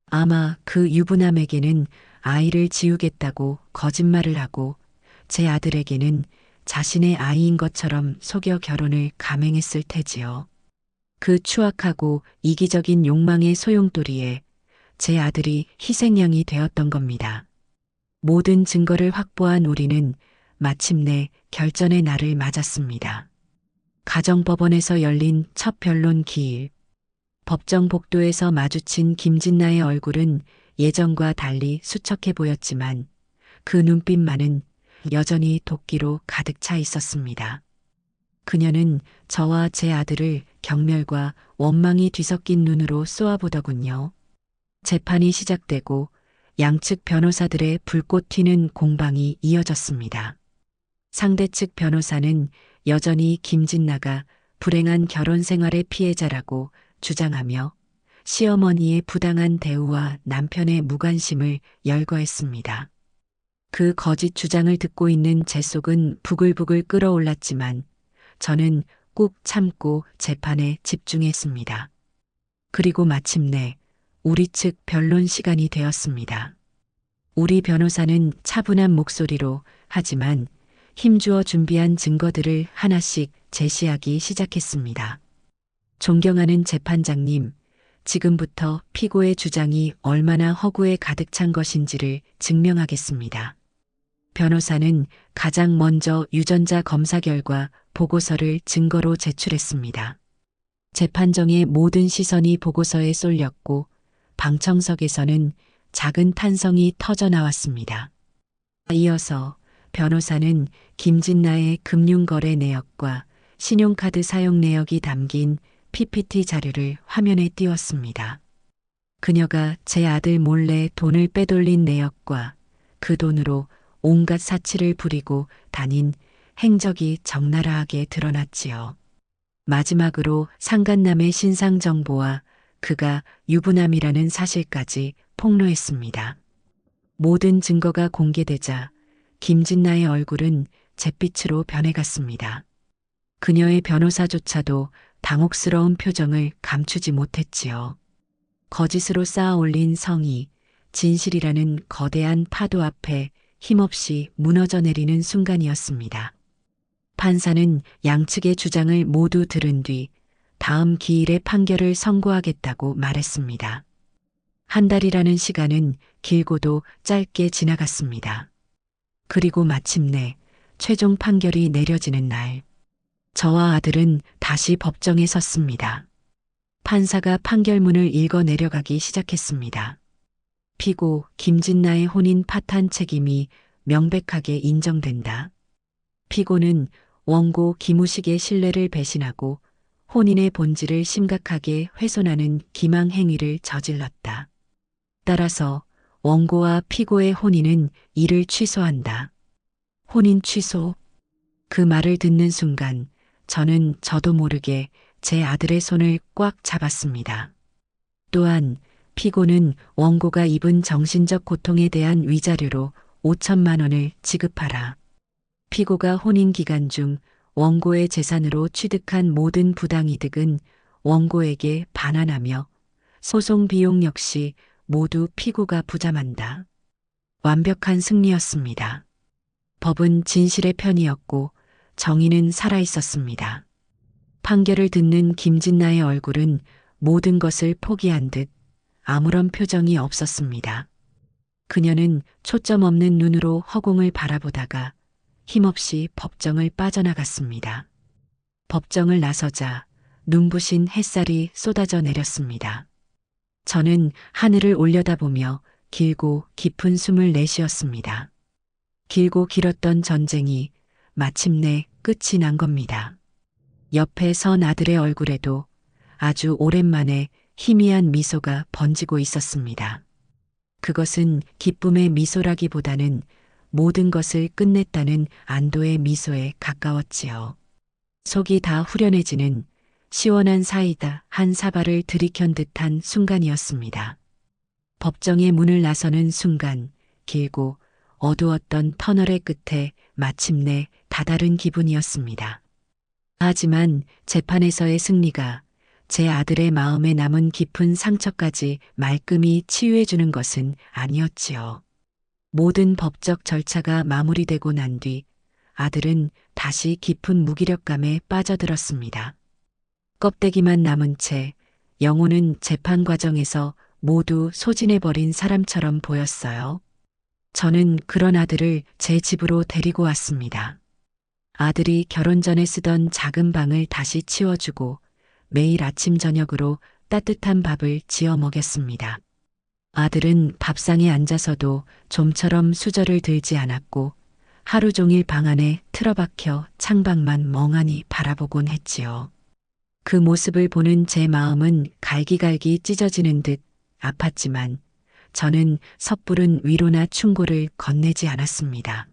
아마 그 유부남에게는 아이를 지우겠다고 거짓말을 하고 제 아들에게는 자신의 아이인 것처럼 속여 결혼을 감행했을 테지요. 그 추악하고 이기적인 욕망의 소용돌이에 제 아들이 희생양이 되었던 겁니다. 모든 증거를 확보한 우리는 마침내 결전의 날을 맞았습니다. 가정법원에서 열린 첫 변론 기일. 법정 복도에서 마주친 김진나의 얼굴은 예전과 달리 수척해 보였지만 그 눈빛만은 여전히 도끼로 가득 차 있었습니다. 그녀는 저와 제 아들을 경멸과 원망이 뒤섞인 눈으로 쏘아보더군요. 재판이 시작되고 양측 변호사들의 불꽃 튀는 공방이 이어졌습니다. 상대 측 변호사는 여전히 김진나가 불행한 결혼 생활의 피해자라고 주장하며 시어머니의 부당한 대우와 남편의 무관심을 열거했습니다. 그 거짓 주장을 듣고 있는 제 속은 부글부글 끓어올랐지만 저는 꾹 참고 재판에 집중했습니다. 그리고 마침내 우리 측 변론 시간이 되었습니다. 우리 변호사는 차분한 목소리로 하지만 힘주어 준비한 증거들을 하나씩 제시하기 시작했습니다. 존경하는 재판장님, 지금부터 피고의 주장이 얼마나 허구에 가득 찬 것인지를 증명하겠습니다. 변호사는 가장 먼저 유전자 검사 결과 보고서를 증거로 제출했습니다. 재판정의 모든 시선이 보고서에 쏠렸고 방청석에서는 작은 탄성이 터져 나왔습니다. 이어서 변호사는 김진나의 금융거래 내역과 신용카드 사용 내역이 담긴 PPT 자료를 화면에 띄웠습니다. 그녀가 제 아들 몰래 돈을 빼돌린 내역과 그 돈으로 온갖 사치를 부리고 다닌 행적이 적나라하게 드러났지요. 마지막으로 상간남의 신상 정보와 그가 유부남이라는 사실까지 폭로했습니다. 모든 증거가 공개되자 김진나의 얼굴은 잿빛으로 변해갔습니다. 그녀의 변호사조차도 당혹스러운 표정을 감추지 못했지요. 거짓으로 쌓아 올린 성이 진실이라는 거대한 파도 앞에 힘없이 무너져 내리는 순간이었습니다. 판사는 양측의 주장을 모두 들은 뒤 다음 기일에 판결을 선고하겠다고 말했습니다. 한 달이라는 시간은 길고도 짧게 지나갔습니다. 그리고 마침내 최종 판결이 내려지는 날, 저와 아들은 다시 법정에 섰습니다. 판사가 판결문을 읽어 내려가기 시작했습니다. 피고 김진나의 혼인 파탄 책임이 명백하게 인정된다. 피고는 원고 김우식의 신뢰를 배신하고 혼인의 본질을 심각하게 훼손하는 기망 행위를 저질렀다. 따라서 원고와 피고의 혼인은 이를 취소한다. 혼인 취소. 그 말을 듣는 순간 저는 저도 모르게 제 아들의 손을 꽉 잡았습니다. 또한 피고는 원고가 입은 정신적 고통에 대한 위자료로 5천만 원을 지급하라. 피고가 혼인 기간 중 원고의 재산으로 취득한 모든 부당이득은 원고에게 반환하며 소송 비용 역시 모두 피고가 부담한다. 완벽한 승리였습니다. 법은 진실의 편이었고 정의는 살아있었습니다. 판결을 듣는 김진나의 얼굴은 모든 것을 포기한 듯 아무런 표정이 없었습니다. 그녀는 초점 없는 눈으로 허공을 바라보다가 힘없이 법정을 빠져나갔습니다. 법정을 나서자 눈부신 햇살이 쏟아져 내렸습니다. 저는 하늘을 올려다보며 길고 깊은 숨을 내쉬었습니다. 길고 길었던 전쟁이 마침내 끝이 난 겁니다. 옆에 선 아들의 얼굴에도 아주 오랜만에 희미한 미소가 번지고 있었습니다. 그것은 기쁨의 미소라기보다는 모든 것을 끝냈다는 안도의 미소에 가까웠지요. 속이 다 후련해지는 시원한 사이다 한 사발을 들이켠 듯한 순간이었습니다. 법정의 문을 나서는 순간 길고 어두웠던 터널의 끝에 마침내 다다른 기분이었습니다. 하지만 재판에서의 승리가 제 아들의 마음에 남은 깊은 상처까지 말끔히 치유해주는 것은 아니었지요. 모든 법적 절차가 마무리되고 난 뒤 아들은 다시 깊은 무기력감에 빠져들었습니다. 껍데기만 남은 채 영혼은 재판 과정에서 모두 소진해버린 사람처럼 보였어요. 저는 그런 아들을 제 집으로 데리고 왔습니다. 아들이 결혼 전에 쓰던 작은 방을 다시 치워주고 매일 아침 저녁으로 따뜻한 밥을 지어 먹였습니다. 아들은 밥상에 앉아서도 좀처럼 수저를 들지 않았고 하루 종일 방 안에 틀어박혀 창밖만 멍하니 바라보곤 했지요. 그 모습을 보는 제 마음은 갈기갈기 찢어지는 듯 아팠지만 저는 섣부른 위로나 충고를 건네지 않았습니다.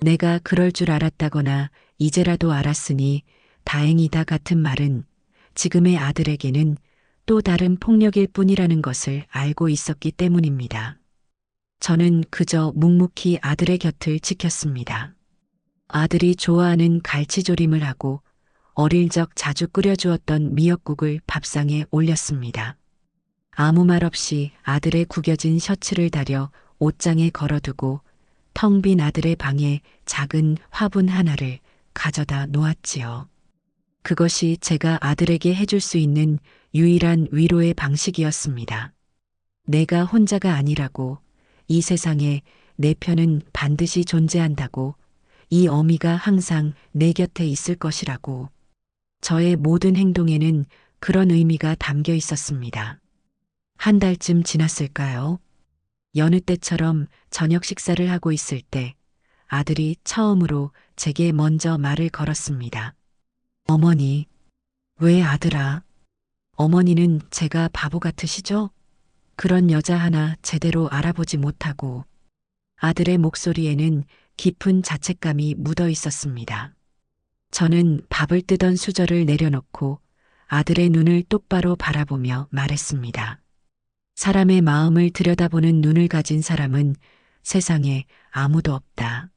내가 그럴 줄 알았다거나 이제라도 알았으니 다행이다 같은 말은 지금의 아들에게는 또 다른 폭력일 뿐이라는 것을 알고 있었기 때문입니다. 저는 그저 묵묵히 아들의 곁을 지켰습니다. 아들이 좋아하는 갈치조림을 하고 어릴 적 자주 끓여주었던 미역국을 밥상에 올렸습니다. 아무 말 없이 아들의 구겨진 셔츠를 다려 옷장에 걸어두고 텅 빈 아들의 방에 작은 화분 하나를 가져다 놓았지요. 그것이 제가 아들에게 해줄 수 있는 유일한 위로의 방식이었습니다. 내가 혼자가 아니라고, 이 세상에 내 편은 반드시 존재한다고, 이 어미가 항상 내 곁에 있을 것이라고. 저의 모든 행동에는 그런 의미가 담겨 있었습니다. 한 달쯤 지났을까요? 여느 때처럼 저녁 식사를 하고 있을 때 아들이 처음으로 제게 먼저 말을 걸었습니다. 어머니, 왜 아들아? 어머니는 제가 바보 같으시죠? 그런 여자 하나 제대로 알아보지 못하고. 아들의 목소리에는 깊은 자책감이 묻어 있었습니다. 저는 밥을 뜨던 수저를 내려놓고 아들의 눈을 똑바로 바라보며 말했습니다. 사람의 마음을 들여다보는 눈을 가진 사람은 세상에 아무도 없다.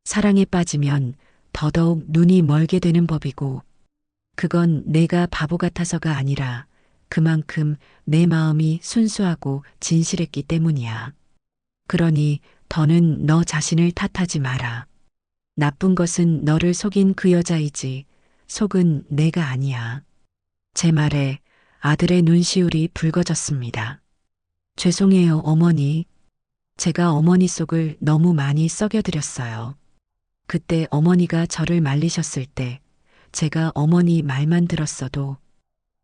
사랑에 빠지면 더더욱 눈이 멀게 되는 법이고, 그건 내가 바보 같아서가 아니라 그만큼 내 마음이 순수하고 진실했기 때문이야. 그러니 더는 너 자신을 탓하지 마라. 나쁜 것은 너를 속인 그 여자이지 속은 내가 아니야. 제 말에 아들의 눈시울이 붉어졌습니다. 죄송해요, 어머니. 제가 어머니 속을 너무 많이 썩여드렸어요. 그때 어머니가 저를 말리셨을 때 제가 어머니 말만 들었어도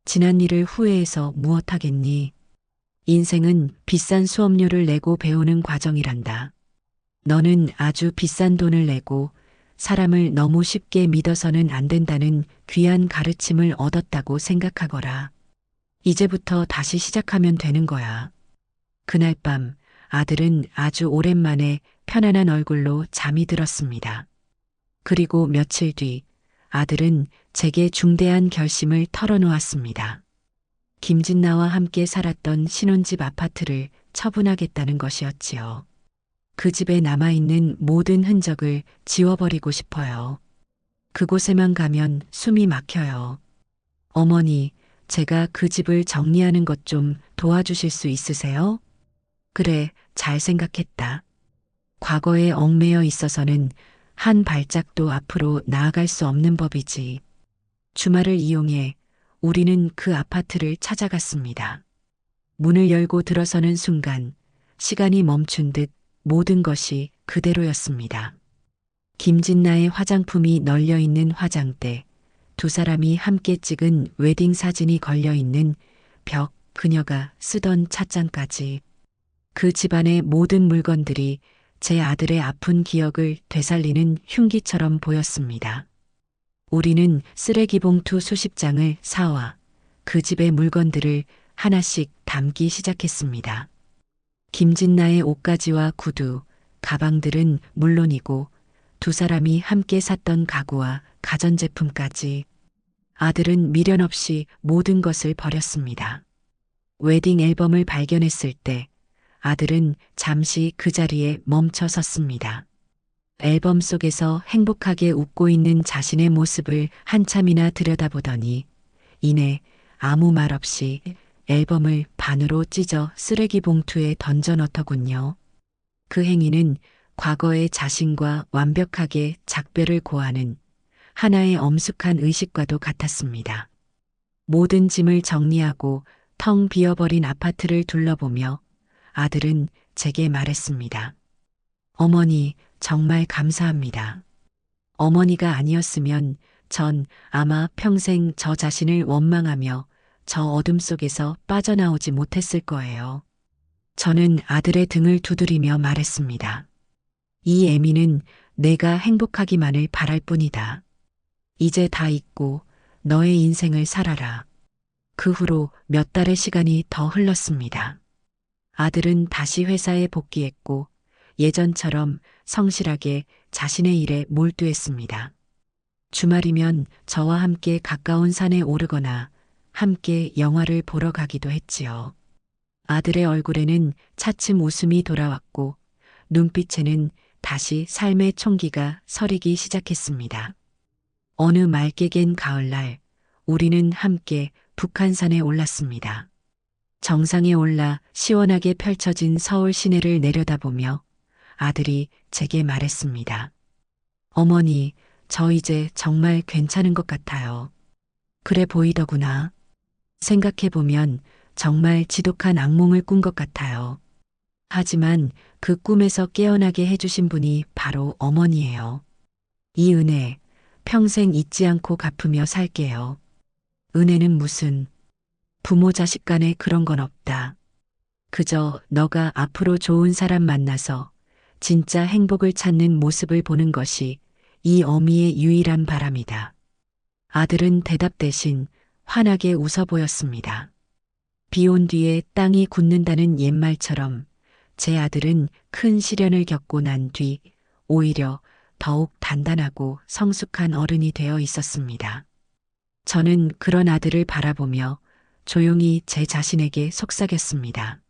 지난 일을 후회해서 무엇하겠니? 인생은 비싼 수업료를 내고 배우는 과정이란다. 너는 아주 비싼 돈을 내고 사람을 너무 쉽게 믿어서는 안 된다는 귀한 가르침을 얻었다고 생각하거라. 이제부터 다시 시작하면 되는 거야. 그날 밤 아들은 아주 오랜만에 편안한 얼굴로 잠이 들었습니다. 그리고 며칠 뒤 아들은 제게 중대한 결심을 털어놓았습니다. 김진나와 함께 살았던 신혼집 아파트를 처분하겠다는 것이었지요. 그 집에 남아있는 모든 흔적을 지워버리고 싶어요. 그곳에만 가면 숨이 막혀요. 어머니, 제가 그 집을 정리하는 것 좀 도와주실 수 있으세요? 그래, 잘 생각했다. 과거에 얽매여 있어서는 한 발짝도 앞으로 나아갈 수 없는 법이지. 주말을 이용해 우리는 그 아파트를 찾아갔습니다. 문을 열고 들어서는 순간 시간이 멈춘 듯 모든 것이 그대로였습니다. 김진나의 화장품이 널려있는 화장대, 두 사람이 함께 찍은 웨딩 사진이 걸려있는 벽, 그녀가 쓰던 찻잔까지. 그 집안의 모든 물건들이 제 아들의 아픈 기억을 되살리는 흉기처럼 보였습니다. 우리는 쓰레기 봉투 수십 장을 사와 그 집의 물건들을 하나씩 담기 시작했습니다. 김진나의 옷가지와 구두, 가방들은 물론이고 두 사람이 함께 샀던 가구와 가전제품까지. 아들은 미련 없이 모든 것을 버렸습니다. 웨딩 앨범을 발견했을 때 아들은 잠시 그 자리에 멈춰 섰습니다. 앨범 속에서 행복하게 웃고 있는 자신의 모습을 한참이나 들여다보더니 이내 아무 말 없이 앨범을 반으로 찢어 쓰레기 봉투에 던져 넣더군요. 그 행위는 과거의 자신과 완벽하게 작별을 고하는 하나의 엄숙한 의식과도 같았습니다. 모든 짐을 정리하고 텅 비어버린 아파트를 둘러보며 아들은 제게 말했습니다. 어머니, 정말 감사합니다. 어머니가 아니었으면 전 아마 평생 저 자신을 원망하며 저 어둠 속에서 빠져나오지 못했을 거예요. 저는 아들의 등을 두드리며 말했습니다. 이 애미는 내가 행복하기만을 바랄 뿐이다. 이제 다 잊고 너의 인생을 살아라. 그 후로 몇 달의 시간이 더 흘렀습니다. 아들은 다시 회사에 복귀했고 예전처럼 성실하게 자신의 일에 몰두했습니다. 주말이면 저와 함께 가까운 산에 오르거나 함께 영화를 보러 가기도 했지요. 아들의 얼굴에는 차츰 웃음이 돌아왔고 눈빛에는 다시 삶의 총기가 서리기 시작했습니다. 어느 맑게 갠 가을날 우리는 함께 북한산에 올랐습니다. 정상에 올라 시원하게 펼쳐진 서울 시내를 내려다보며 아들이 제게 말했습니다. 어머니, 저 이제 정말 괜찮은 것 같아요. 그래 보이더구나. 생각해보면 정말 지독한 악몽을 꾼 것 같아요. 하지만 그 꿈에서 깨어나게 해주신 분이 바로 어머니예요. 이 은혜 평생 잊지 않고 갚으며 살게요. 은혜는 무슨 부모 자식 간에 그런 건 없다. 그저 너가 앞으로 좋은 사람 만나서 진짜 행복을 찾는 모습을 보는 것이 이 어미의 유일한 바람이다. 아들은 대답 대신 환하게 웃어 보였습니다. 비 온 뒤에 땅이 굳는다는 옛말처럼 제 아들은 큰 시련을 겪고 난 뒤 오히려 더욱 단단하고 성숙한 어른이 되어 있었습니다. 저는 그런 아들을 바라보며 조용히 제 자신에게 속삭였습니다.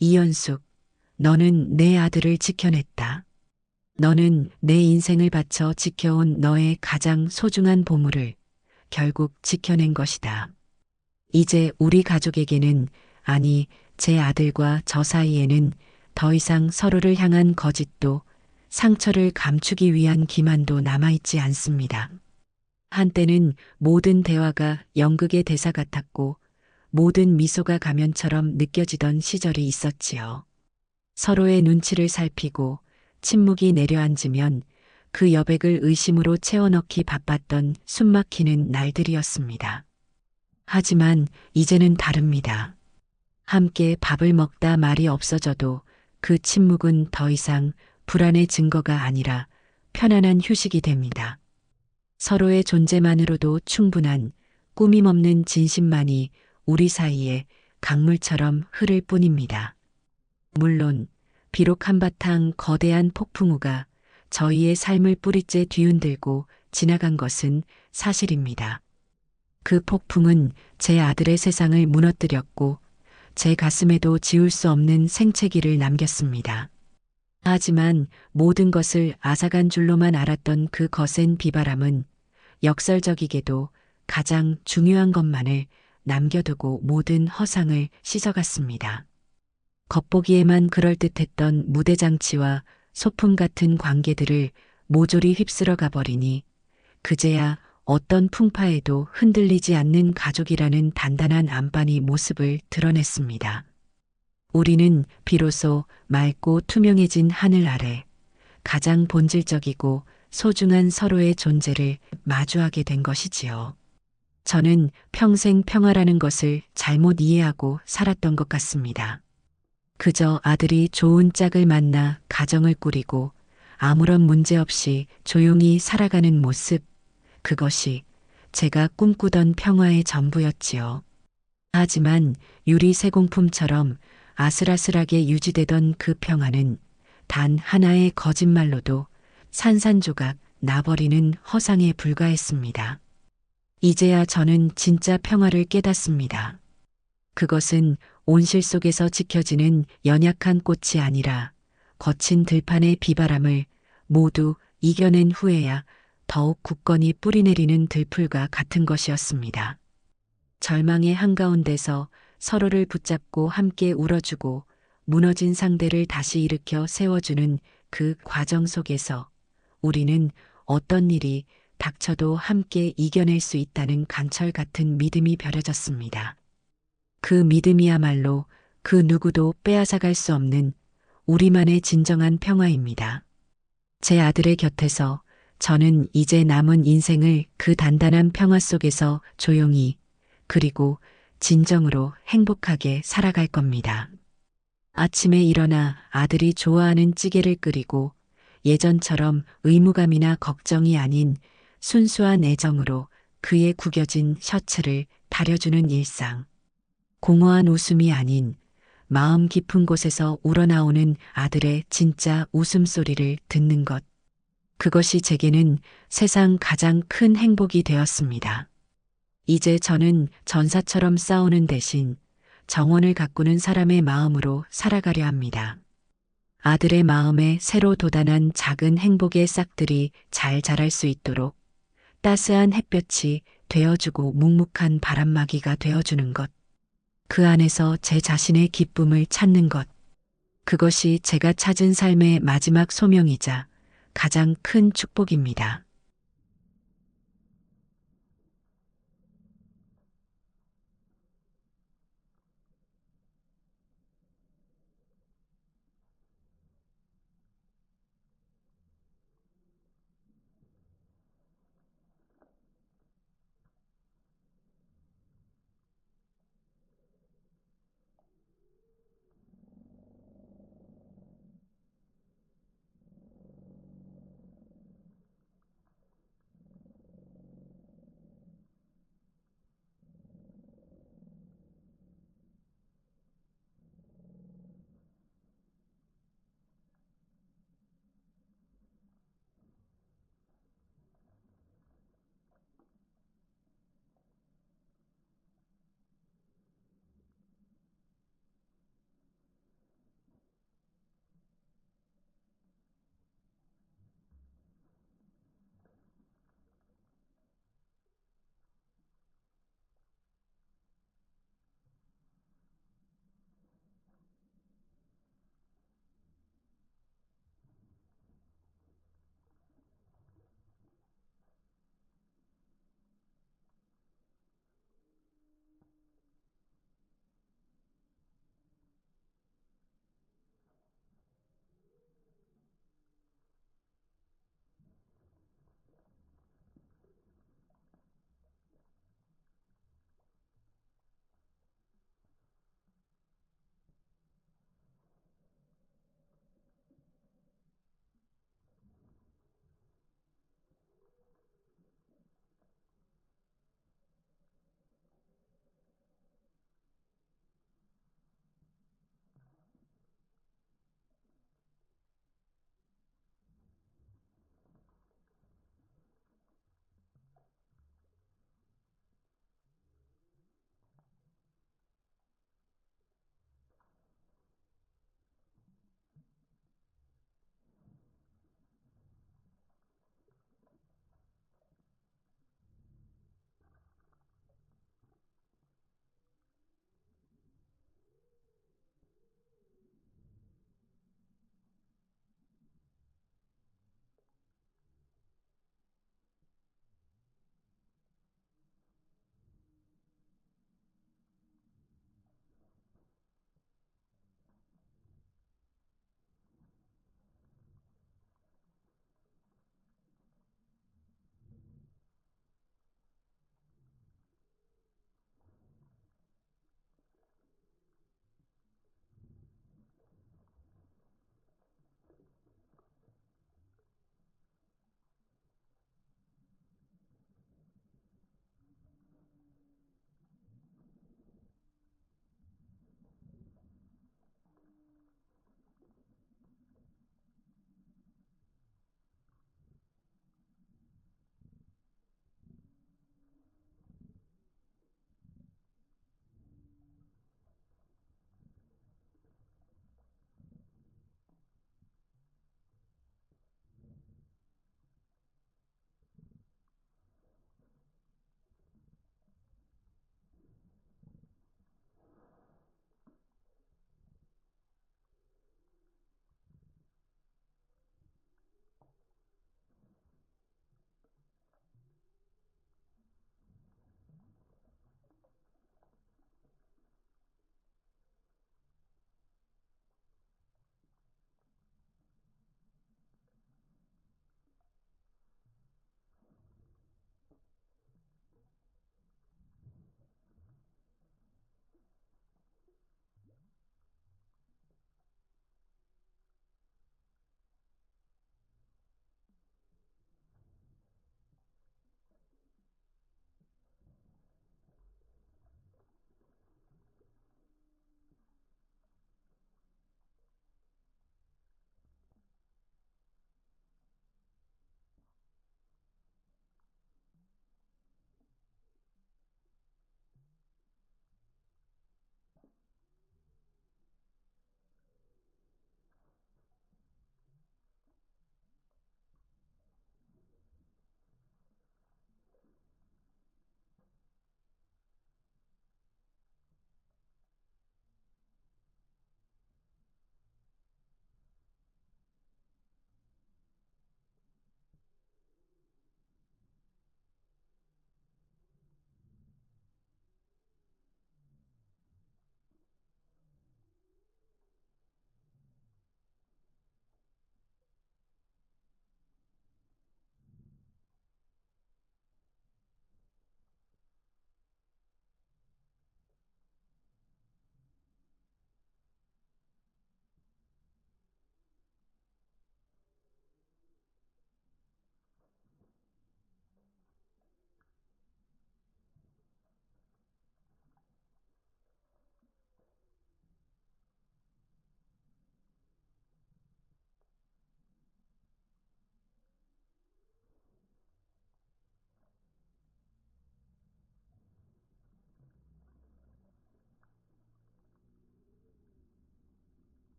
이연숙, 너는 내 아들을 지켜냈다. 너는 내 인생을 바쳐 지켜온 너의 가장 소중한 보물을 결국 지켜낸 것이다. 이제 우리 가족에게는, 아니, 제 아들과 저 사이에는 더 이상 서로를 향한 거짓도 상처를 감추기 위한 기만도 남아있지 않습니다. 한때는 모든 대화가 연극의 대사 같았고 모든 미소가 가면처럼 느껴지던 시절이 있었지요. 서로의 눈치를 살피고 침묵이 내려앉으면 그 여백을 의심으로 채워넣기 바빴던 숨막히는 날들이었습니다. 하지만 이제는 다릅니다. 함께 밥을 먹다 말이 없어져도 그 침묵은 더 이상 불안의 증거가 아니라 편안한 휴식이 됩니다. 서로의 존재만으로도 충분한 꾸밈 없는 진심만이 우리 사이에 강물처럼 흐를 뿐입니다. 물론 비록 한바탕 거대한 폭풍우가 저희의 삶을 뿌리째 뒤흔들고 지나간 것은 사실입니다. 그 폭풍은 제 아들의 세상을 무너뜨렸고 제 가슴에도 지울 수 없는 생채기를 남겼습니다. 하지만 모든 것을 앗아간 줄로만 알았던 그 거센 비바람은 역설적이게도 가장 중요한 것만을 남겨두고 모든 허상을 씻어갔습니다. 겉보기에만 그럴듯했던 무대장치와 소품 같은 관계들을 모조리 휩쓸어 가버리니 그제야 어떤 풍파에도 흔들리지 않는 가족이라는 단단한 안반이 모습을 드러냈습니다. 우리는 비로소 맑고 투명해진 하늘 아래 가장 본질적이고 소중한 서로의 존재를 마주하게 된 것이지요. 저는 평생 평화라는 것을 잘못 이해하고 살았던 것 같습니다. 그저 아들이 좋은 짝을 만나 가정을 꾸리고 아무런 문제 없이 조용히 살아가는 모습, 그것이 제가 꿈꾸던 평화의 전부였지요. 하지만 유리 세공품처럼 아슬아슬하게 유지되던 그 평화는 단 하나의 거짓말로도 산산조각 나버리는 허상에 불과했습니다. 이제야 저는 진짜 평화를 깨닫습니다. 그것은 온실 속에서 지켜지는 연약한 꽃이 아니라 거친 들판의 비바람을 모두 이겨낸 후에야 더욱 굳건히 뿌리내리는 들풀과 같은 것이었습니다. 절망의 한가운데서 서로를 붙잡고 함께 울어주고 무너진 상대를 다시 일으켜 세워주는 그 과정 속에서 우리는 어떤 일이 닥쳐도 함께 이겨낼 수 있다는 간철 같은 믿음이 벼려졌습니다. 그 믿음이야말로 그 누구도 빼앗아갈 수 없는 우리만의 진정한 평화입니다. 제 아들의 곁에서 저는 이제 남은 인생을 그 단단한 평화 속에서 조용히 그리고 진정으로 행복하게 살아갈 겁니다. 아침에 일어나 아들이 좋아하는 찌개를 끓이고 예전처럼 의무감이나 걱정이 아닌 순수한 애정으로 그의 구겨진 셔츠를 다려주는 일상. 공허한 웃음이 아닌 마음 깊은 곳에서 우러나오는 아들의 진짜 웃음소리를 듣는 것. 그것이 제게는 세상 가장 큰 행복이 되었습니다. 이제 저는 전사처럼 싸우는 대신 정원을 가꾸는 사람의 마음으로 살아가려 합니다. 아들의 마음에 새로 돋아난 작은 행복의 싹들이 잘 자랄 수 있도록 따스한 햇볕이 되어주고 묵묵한 바람막이가 되어주는 것. 그 안에서 제 자신의 기쁨을 찾는 것. 그것이 제가 찾은 삶의 마지막 소명이자 가장 큰 축복입니다.